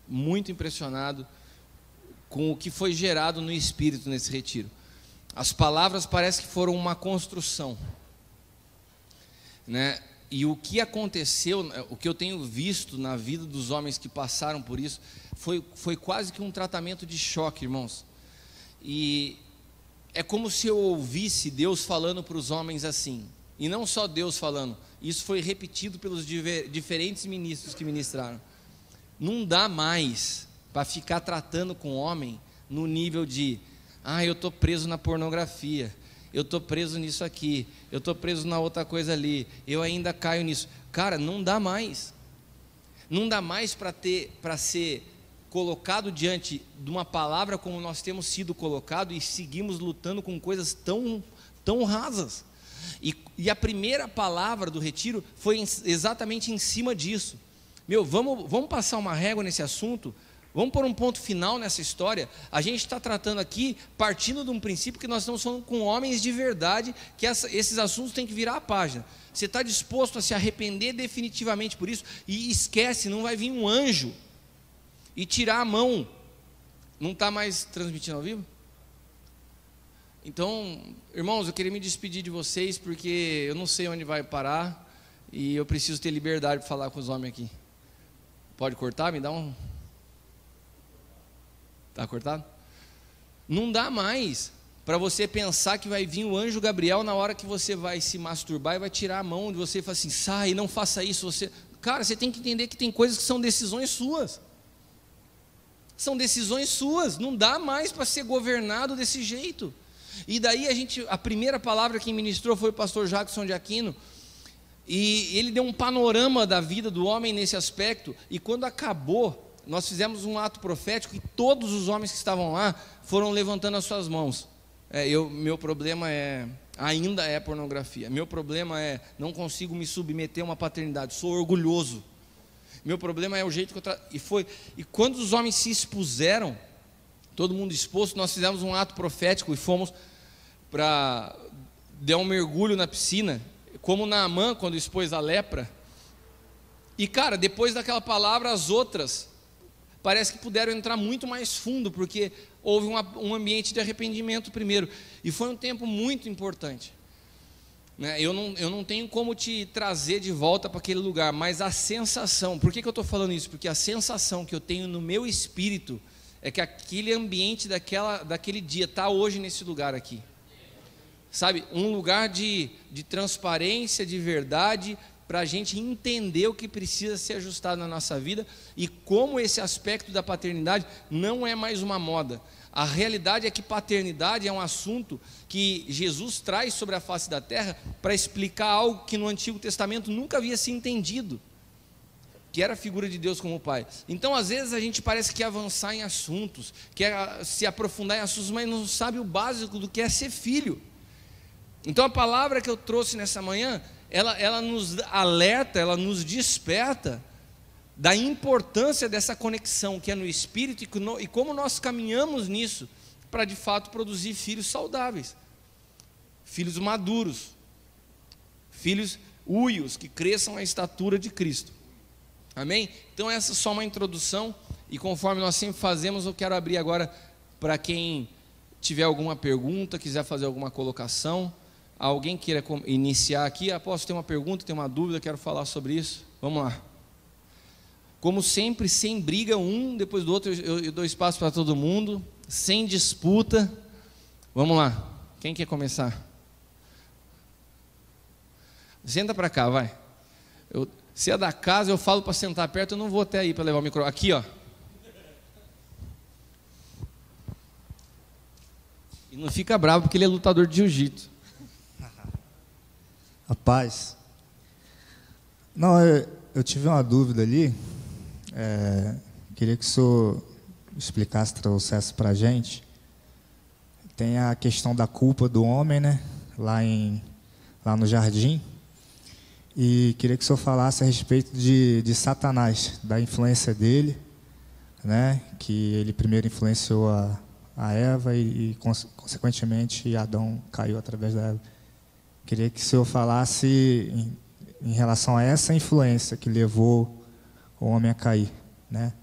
muito impressionado, com o que foi gerado no Espírito nesse retiro. As palavras parece que foram uma construção, né? E o que aconteceu, o que eu tenho visto na vida dos homens que passaram por isso, foi quase que um tratamento de choque, irmãos. E é como se eu ouvisse Deus falando para os homens assim, e não só Deus falando, isso foi repetido pelos diferentes ministros que ministraram. Não dá mais para ficar tratando com o homem no nível de, eu estou preso na pornografia, eu estou preso nisso aqui, eu estou preso na outra coisa ali, eu ainda caio nisso. Cara, não dá mais. Não dá mais para ser colocado diante de uma palavra como nós temos sido colocados e seguimos lutando com coisas tão rasas. E a primeira palavra do retiro foi exatamente em cima disso. Vamos passar uma régua nesse assunto? Vamos pôr um ponto final nessa história. A gente está tratando aqui, partindo de um princípio que nós estamos falando com homens de verdade, que esses assuntos têm que virar a página. Você está disposto a se arrepender definitivamente por isso? E esquece, não vai vir um anjo e tirar a mão. Não está mais transmitindo ao vivo? Então, irmãos, eu queria me despedir de vocês, porque eu não sei onde vai parar, e eu preciso ter liberdade para falar com os homens aqui. Pode cortar? Me dá um... Está cortado? Não dá mais para você pensar que vai vir o anjo Gabriel na hora que você vai se masturbar e vai tirar a mão de você e falar assim, sai, não faça isso. Cara, você tem que entender que tem coisas que são decisões suas. São decisões suas, não dá mais para ser governado desse jeito. E daí a primeira palavra que ministrou foi o pastor Jackson de Aquino, e ele deu um panorama da vida do homem nesse aspecto, e quando acabou, nós fizemos um ato profético, e todos os homens que estavam lá foram levantando as suas mãos. Meu problema ainda é pornografia, meu problema não consigo me submeter a uma paternidade, sou orgulhoso, meu problema é o jeito que eu trato. E quando os homens se expuseram, todo mundo exposto, nós fizemos um ato profético e fomos para dar um mergulho na piscina, como Naamã quando expôs a lepra. E cara, depois daquela palavra, as outras parece que puderam entrar muito mais fundo, porque houve um ambiente de arrependimento primeiro, e foi um tempo muito importante, né? Eu não tenho como te trazer de volta para aquele lugar, mas a sensação, por que eu estou falando isso? Porque a sensação que eu tenho no meu espírito é que aquele ambiente daquele dia está hoje nesse lugar aqui, sabe? Um lugar de transparência, de verdade, para a gente entender o que precisa ser ajustado na nossa vida, e como esse aspecto da paternidade não é mais uma moda. A realidade é que paternidade é um assunto que Jesus traz sobre a face da terra para explicar algo que no Antigo Testamento nunca havia se entendido, que era a figura de Deus como Pai. Então, às vezes, a gente parece que quer avançar em assuntos, quer se aprofundar em assuntos, mas não sabe o básico do que é ser filho. Então, a palavra que eu trouxe nessa manhã, ela nos alerta, ela nos desperta da importância dessa conexão que é no Espírito, e como nós caminhamos nisso para, de fato, produzir filhos saudáveis, filhos maduros, filhos uios, que cresçam à estatura de Cristo. Amém? Então essa é só uma introdução, e conforme nós sempre fazemos, eu quero abrir agora para quem tiver alguma pergunta, quiser fazer alguma colocação. Alguém queira iniciar aqui? Posso ter uma pergunta, ter uma dúvida, quero falar sobre isso. Vamos lá. Como sempre, sem briga um depois do outro, eu dou espaço para todo mundo, sem disputa. Vamos lá. Quem quer começar? Senta para cá, vai. Se é da casa, eu falo para sentar perto, eu não vou até aí para levar o microfone. Aqui, ó. E não fica bravo porque ele é lutador de jiu-jitsu. Rapaz, Não, eu tive uma dúvida ali. Queria que o senhor explicasse, trouxesse para a gente. Tem a questão da culpa do homem, né? Lá no jardim. E queria que o senhor falasse a respeito de Satanás, da influência dele, né? Que ele primeiro influenciou a Eva e consequentemente, Adão caiu através da Eva. Queria que o senhor falasse em relação a essa influência que levou o homem a cair, né?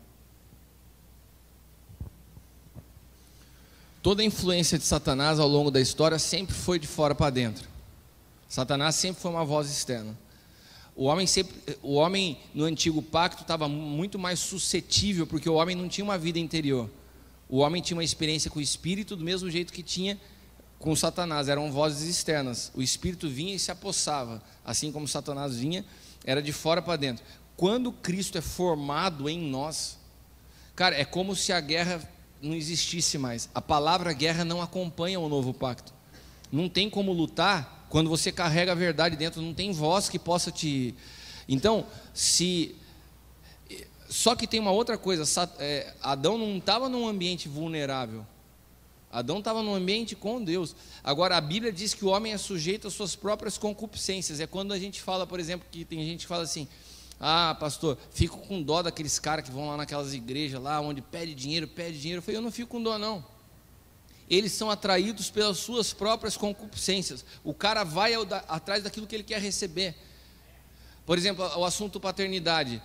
Toda a influência de Satanás ao longo da história sempre foi de fora para dentro. Satanás sempre foi uma voz externa. O homem no antigo pacto estava muito mais suscetível, porque o homem não tinha uma vida interior. O homem tinha uma experiência com o Espírito do mesmo jeito que tinha com Satanás, eram vozes externas. O Espírito vinha e se apossava, assim como Satanás vinha, era de fora para dentro. Quando Cristo é formado em nós, cara, é como se a guerra não existisse mais. A palavra guerra não acompanha o novo pacto. Não tem como lutar quando você carrega a verdade dentro, não tem voz que possa te... Então, só que tem uma outra coisa, Adão não estava num ambiente vulnerável. Adão estava num ambiente com Deus. Agora, a Bíblia diz que o homem é sujeito às suas próprias concupiscências. É quando a gente fala, por exemplo, que tem gente que fala assim: ah, pastor, fico com dó daqueles caras que vão lá naquelas igrejas lá, onde pede dinheiro. Eu falei, eu não fico com dó não. Eles são atraídos pelas suas próprias concupiscências. O cara vai atrás daquilo que ele quer receber. Por exemplo, o assunto paternidade.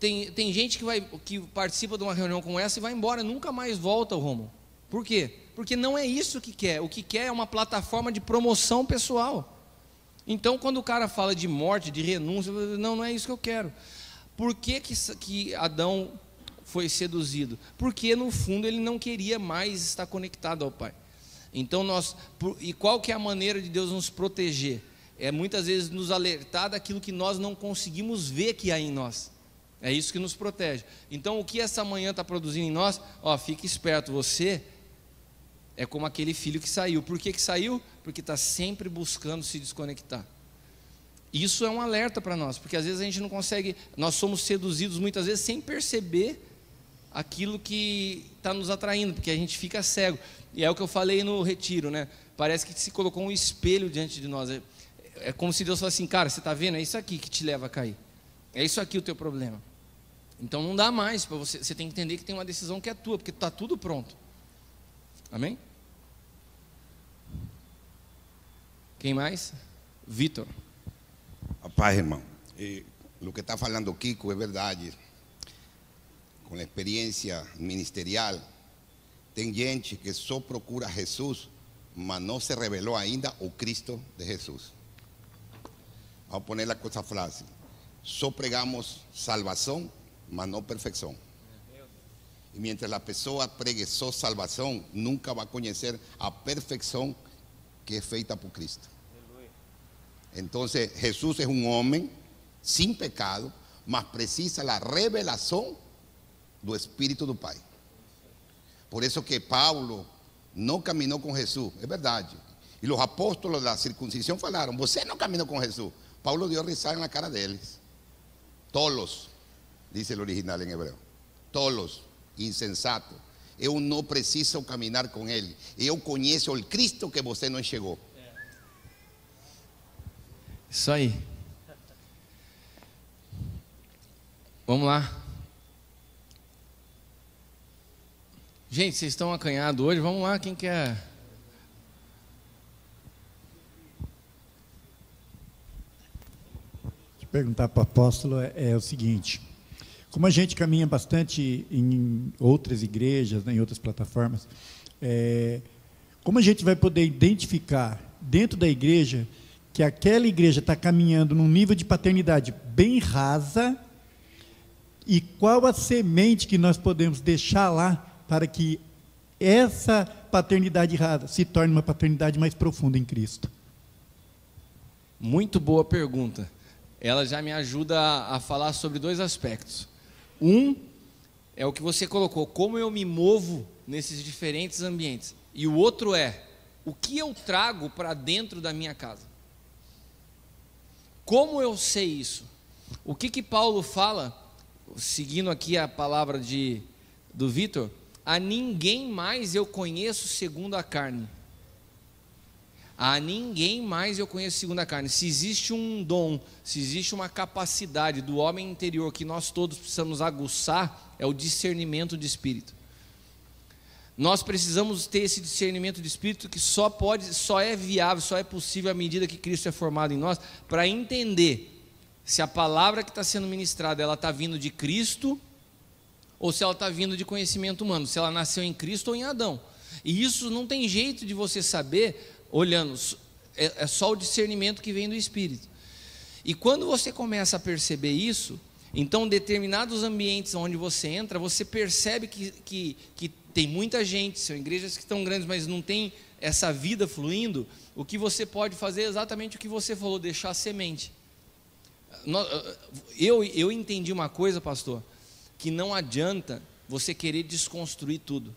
Tem gente que participa de uma reunião como essa e vai embora, nunca mais volta, Romulo. Por quê? Porque não é isso que quer. O que quer é uma plataforma de promoção pessoal. Então, quando o cara fala de morte, de renúncia, não é isso que eu quero. Por que Adão foi seduzido? Porque, no fundo, ele não queria mais estar conectado ao Pai. Então, e qual que é a maneira de Deus nos proteger? É muitas vezes nos alertar daquilo que nós não conseguimos ver que há em nós. É isso que nos protege. Então, o que essa manhã está produzindo em nós? Fique esperto, você é como aquele filho que saiu. Por que saiu? Porque está sempre buscando se desconectar. Isso é um alerta para nós, porque às vezes a gente não consegue, nós somos seduzidos muitas vezes sem perceber aquilo que está nos atraindo, porque a gente fica cego. E é o que eu falei no retiro, né? Parece que se colocou um espelho diante de nós. É como se Deus falasse assim: cara, você está vendo? É isso aqui que te leva a cair. É isso aqui o teu problema. Então não dá mais para você. Você tem que entender que tem uma decisão que é tua, porque está tudo pronto. Amém? Quem mais? Vitor. Paz, irmão. O que está falando Kiko é verdade. Com a experiência ministerial, tem gente que só procura Jesus, mas não se revelou ainda o Cristo de Jesus. Vamos poner a coisa fácil. Só pregamos salvação, mas não perfeição. E mientras a pessoa pregue só salvação, nunca vai conhecer a perfeição que é feita por Cristo. Então, Jesus é um homem sem pecado, mas precisa da revelação do Espírito do Pai. Por isso que Paulo não caminhou com Jesus, é verdade. E os apóstolos da circuncisão falaram: você não caminhou com Jesus. Paulo deu risada na cara deles. Tolos, diz o original em hebreu. Tolos, insensato. Eu não preciso caminhar com ele. Eu conheço o Cristo que você não chegou. Isso aí. Vamos lá. Gente, vocês estão acanhados hoje? Vamos lá, quem quer? Perguntar para o apóstolo é o seguinte: como a gente caminha bastante em outras igrejas, né, em outras plataformas, como a gente vai poder identificar dentro da igreja que aquela igreja está caminhando num nível de paternidade bem rasa, e qual a semente que nós podemos deixar lá para que essa paternidade rasa se torne uma paternidade mais profunda em Cristo? Muito boa pergunta. Ela já me ajuda a falar sobre dois aspectos. Um é o que você colocou: como eu me movo nesses diferentes ambientes. E o outro é: o que eu trago para dentro da minha casa. Como eu sei isso? O que Paulo fala, seguindo aqui a palavra do Vitor? A ninguém mais eu conheço segundo a carne. A ninguém mais eu conheço segundo a carne. Se existe um dom, se existe uma capacidade do homem interior que nós todos precisamos aguçar, é o discernimento de espírito. Nós precisamos ter esse discernimento de espírito que só é viável, só é possível à medida que Cristo é formado em nós, para entender se a palavra que está sendo ministrada, ela está vindo de Cristo, ou se ela está vindo de conhecimento humano, se ela nasceu em Cristo ou em Adão. E isso não tem jeito de você saber olhando, é só o discernimento que vem do Espírito. E quando você começa a perceber isso, então determinados ambientes onde você entra, você percebe que tem muita gente, são igrejas que estão grandes, mas não tem essa vida fluindo. O que você pode fazer é exatamente o que você falou, deixar semente. Eu entendi uma coisa, pastor, que não adianta você querer desconstruir tudo.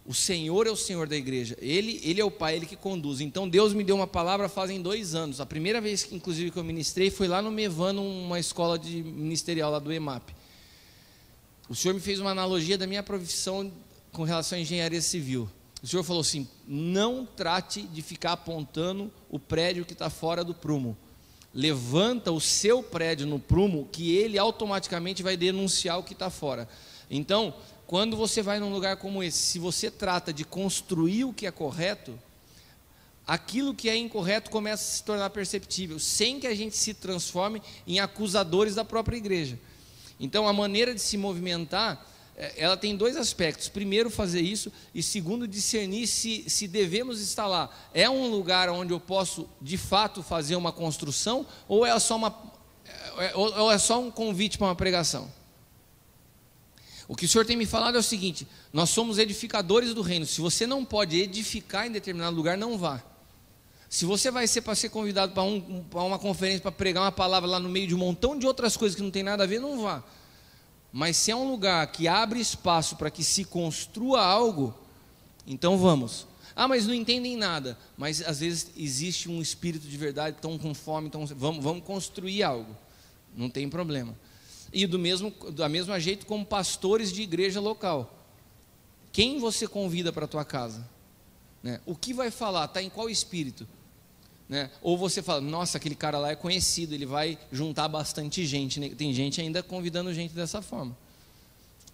O Senhor é o Senhor da igreja, Ele é o Pai, Ele que conduz. Então Deus me deu uma palavra fazem 2 anos. A primeira vez que inclusive que eu ministrei foi lá no Mevano, uma escola de ministerial lá do EMAP. O Senhor me fez uma analogia da minha profissão com relação à engenharia civil. O Senhor falou assim: não trate de ficar apontando o prédio que está fora do prumo. Levanta o seu prédio no prumo, que ele automaticamente vai denunciar o que está fora. Então, quando você vai num lugar como esse, se você trata de construir o que é correto, aquilo que é incorreto começa a se tornar perceptível, sem que a gente se transforme em acusadores da própria igreja. Então, a maneira de se movimentar, ela tem 2 aspectos: primeiro, fazer isso, e segundo, discernir se devemos estar lá. É um lugar onde eu posso de fato fazer uma construção, ou é só um convite para uma pregação? O que o Senhor tem me falado é o seguinte: nós somos edificadores do reino. Se você não pode edificar em determinado lugar, não vá. Se você vai ser para ser convidado para uma conferência, para pregar uma palavra lá no meio de um montão de outras coisas que não tem nada a ver, não vá. Mas se é um lugar que abre espaço para que se construa algo, então vamos. Ah, mas não entendem nada. Mas às vezes existe um espírito de verdade, estão com fome, vamos construir algo. Não tem problema. E da mesma jeito como pastores de igreja local. Quem você convida para a tua casa? Né? O que vai falar? Está em qual espírito? Né? Ou você fala: nossa, aquele cara lá é conhecido, ele vai juntar bastante gente, né? Tem gente ainda convidando gente dessa forma.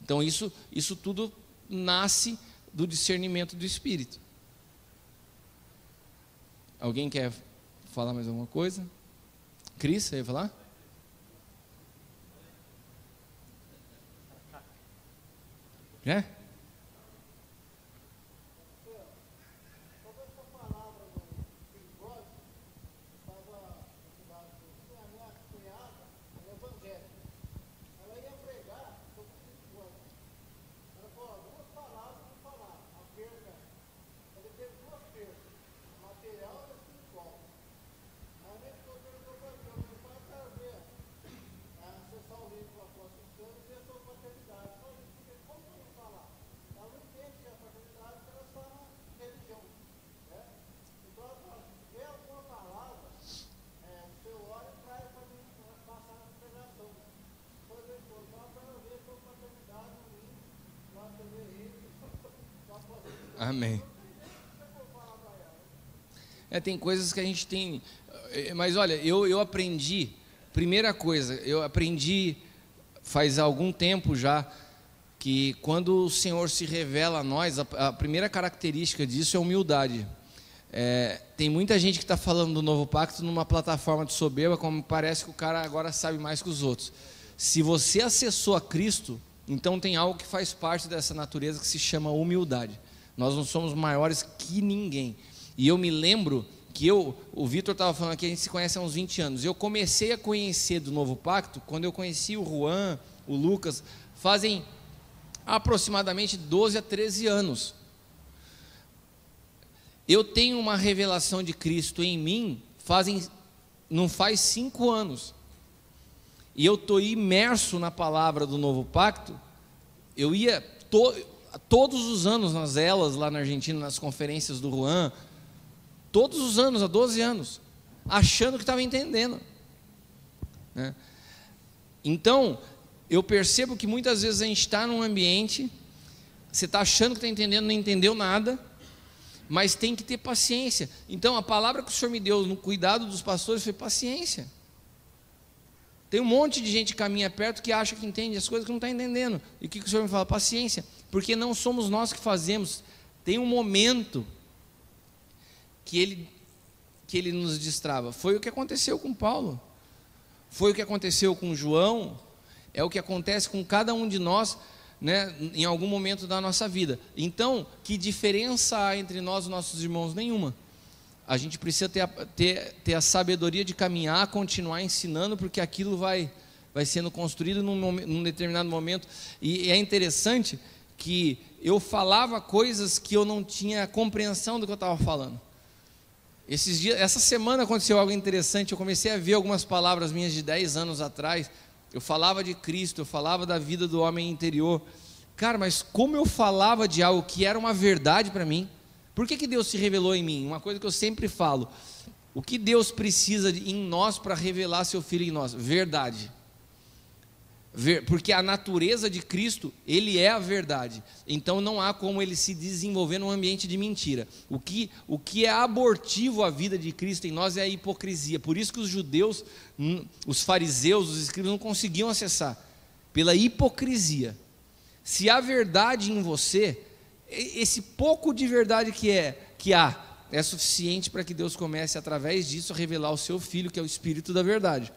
Então isso tudo nasce do discernimento do Espírito. Alguém quer falar mais alguma coisa? Cris, você ia falar? É? Amém. Tem coisas que a gente tem, mas olha, eu aprendi, primeira coisa, eu aprendi faz algum tempo já, que quando o Senhor se revela a nós, a primeira característica disso é humildade. Tem muita gente que está falando do novo pacto numa plataforma de soberba, como parece que o cara agora sabe mais que os outros. Se você acessou a Cristo, então tem algo que faz parte dessa natureza que se chama humildade. Nós não somos maiores que ninguém. E eu me lembro que o Vitor estava falando aqui, a gente se conhece há uns 20 anos. Eu comecei a conhecer do Novo Pacto quando eu conheci o Juan, o Lucas, fazem aproximadamente 12 a 13 anos. Eu tenho uma revelação de Cristo em mim, não faz 5 anos. E eu estou imerso na palavra do Novo Pacto. Eu ia todos os anos nas elas lá na Argentina, nas conferências do Juan, todos os anos, há 12 anos, achando que estava entendendo, né? Então, eu percebo que muitas vezes a gente está num ambiente, você está achando que está entendendo, não entendeu nada, mas tem que ter paciência. Então, a palavra que o Senhor me deu no cuidado dos pastores foi paciência. Tem um monte de gente que caminha perto que acha que entende as coisas que não está entendendo. E o que o Senhor me fala? Paciência, porque não somos nós que fazemos. Tem um momento que ele nos destrava. Foi o que aconteceu com Paulo, foi o que aconteceu com João, é o que acontece com cada um de nós, né, em algum momento da nossa vida. Então, que diferença há entre nós e os nossos irmãos? Nenhuma. A gente precisa ter a sabedoria de caminhar, continuar ensinando, porque aquilo vai sendo construído num determinado momento. E é interessante que eu falava coisas que eu não tinha compreensão do que eu estava falando. Essa semana aconteceu algo interessante. Eu comecei a ver algumas palavras minhas de 10 anos atrás. Eu falava de Cristo, eu falava da vida do homem interior. Cara, mas como eu falava de algo que era uma verdade para mim? Por que Deus se revelou em mim? Uma coisa que eu sempre falo: o que Deus precisa em nós para revelar seu Filho em nós? Verdade. Porque a natureza de Cristo, Ele é a verdade. Então não há como Ele se desenvolver num ambiente de mentira. O que é abortivo à vida de Cristo em nós é a hipocrisia. Por isso que os judeus, os fariseus, os escribas não conseguiam acessar, pela hipocrisia. Se há verdade em você, esse pouco de verdade que há é suficiente para que Deus comece, através disso, a revelar o seu Filho, que é o Espírito da verdade,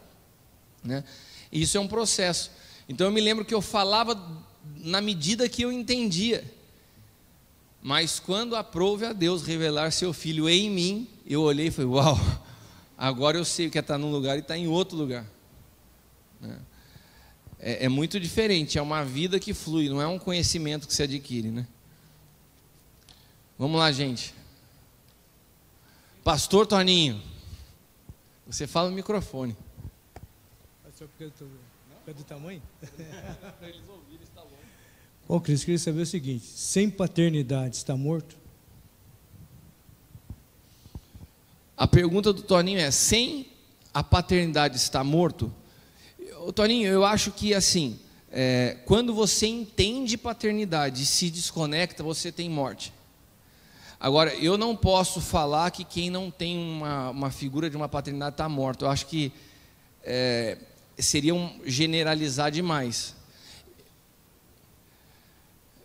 né? E isso é um processo. Então eu me lembro que eu falava na medida que eu entendia, mas quando aprove a Deus revelar seu Filho em mim, eu olhei e falei: uau, agora eu sei o que é estar num lugar e estar em outro lugar, né? É muito diferente, é uma vida que flui, não é um conhecimento que se adquire, né? Vamos lá, gente. Pastor Toninho, você fala no microfone. Só porque do tamanho? Para eles ouvirem, está bom. Bom, Cris, queria saber o seguinte: sem paternidade está morto? A pergunta do Toninho é: sem a paternidade está morto? Toninho, eu acho que assim, quando você entende paternidade e se desconecta, você tem morte. Agora, eu não posso falar que quem não tem uma figura de uma paternidade está morto. Eu acho que seria generalizar demais.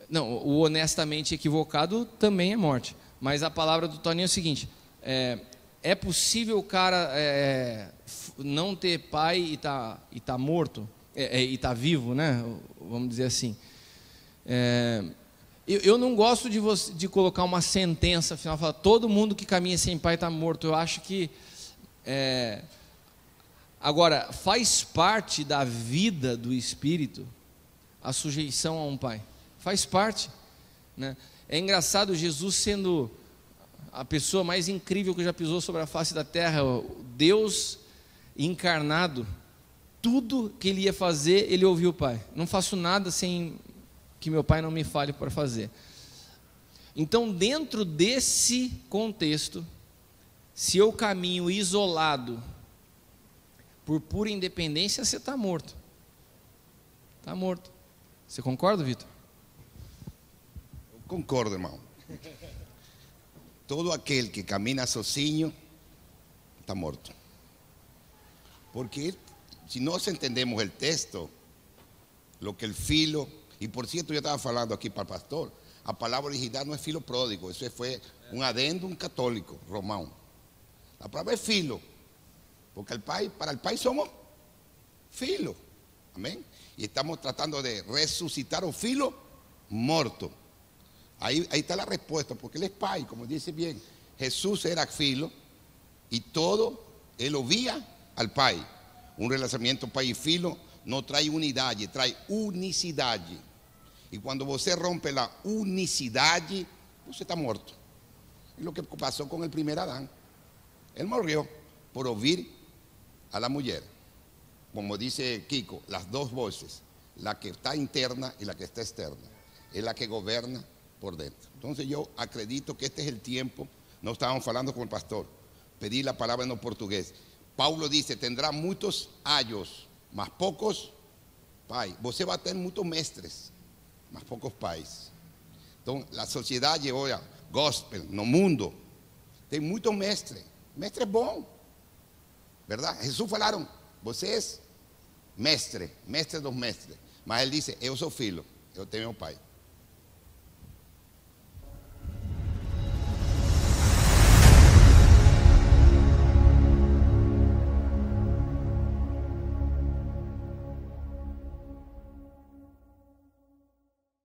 Não, o honestamente equivocado também é morte. Mas a palavra do Toninho é o seguinte: é possível o cara não ter pai e tá morto, e tá vivo, né? Vamos dizer assim. Eu não gosto de colocar uma sentença afinal, falar todo mundo que caminha sem pai está morto. Eu acho que agora faz parte da vida do espírito a sujeição a um pai. Faz parte, né? É engraçado, Jesus sendo a pessoa mais incrível que já pisou sobre a face da terra, Deus encarnado, tudo que ele ia fazer, ele ouviu o Pai. Não faço nada sem que meu Pai não me fale para fazer. Então, dentro desse contexto, se eu caminho isolado, por pura independência, você está morto. Está morto. Você concorda, Vitor? Concordo, irmão. Todo aquel que camina sozinho está morto. Porque si no entendemos el texto, lo que el filo, y por cierto yo estaba hablando aquí para el pastor, la palabra original no es filo pródigo, eso fue un adendum católico romano. La palabra es filo, porque para el país somos filo, amén. Y estamos tratando de resucitar un filo muerto. Ahí está la respuesta, porque él es pai, como dice bien. Jesús era filo y todo él oía al pai. Un relacionamiento pai y filo no trae unidad, trae unicidad. Y cuando você rompe la unicidad, usted está muerto. Es lo que pasó con el primer Adán. Él murió por oír a la mujer. Como dice Kiko, las dos voces, la que está interna y la que está externa, es la que gobierna por dentro. Entonces yo acredito que este es el tiempo. No estábamos hablando con el pastor, pedí la palabra en portugués. Paulo dice: tendrá muchos años, mas pocos pai, você vai ter muitos mestres, mas poucos pais. Então, a sociedade, olha, gospel, no mundo, tem muito mestre. Mestre é bom, verdade? Jesus falaram, você é mestre, mestre dos mestres. Mas ele disse, eu sou filho, eu tenho meu pai.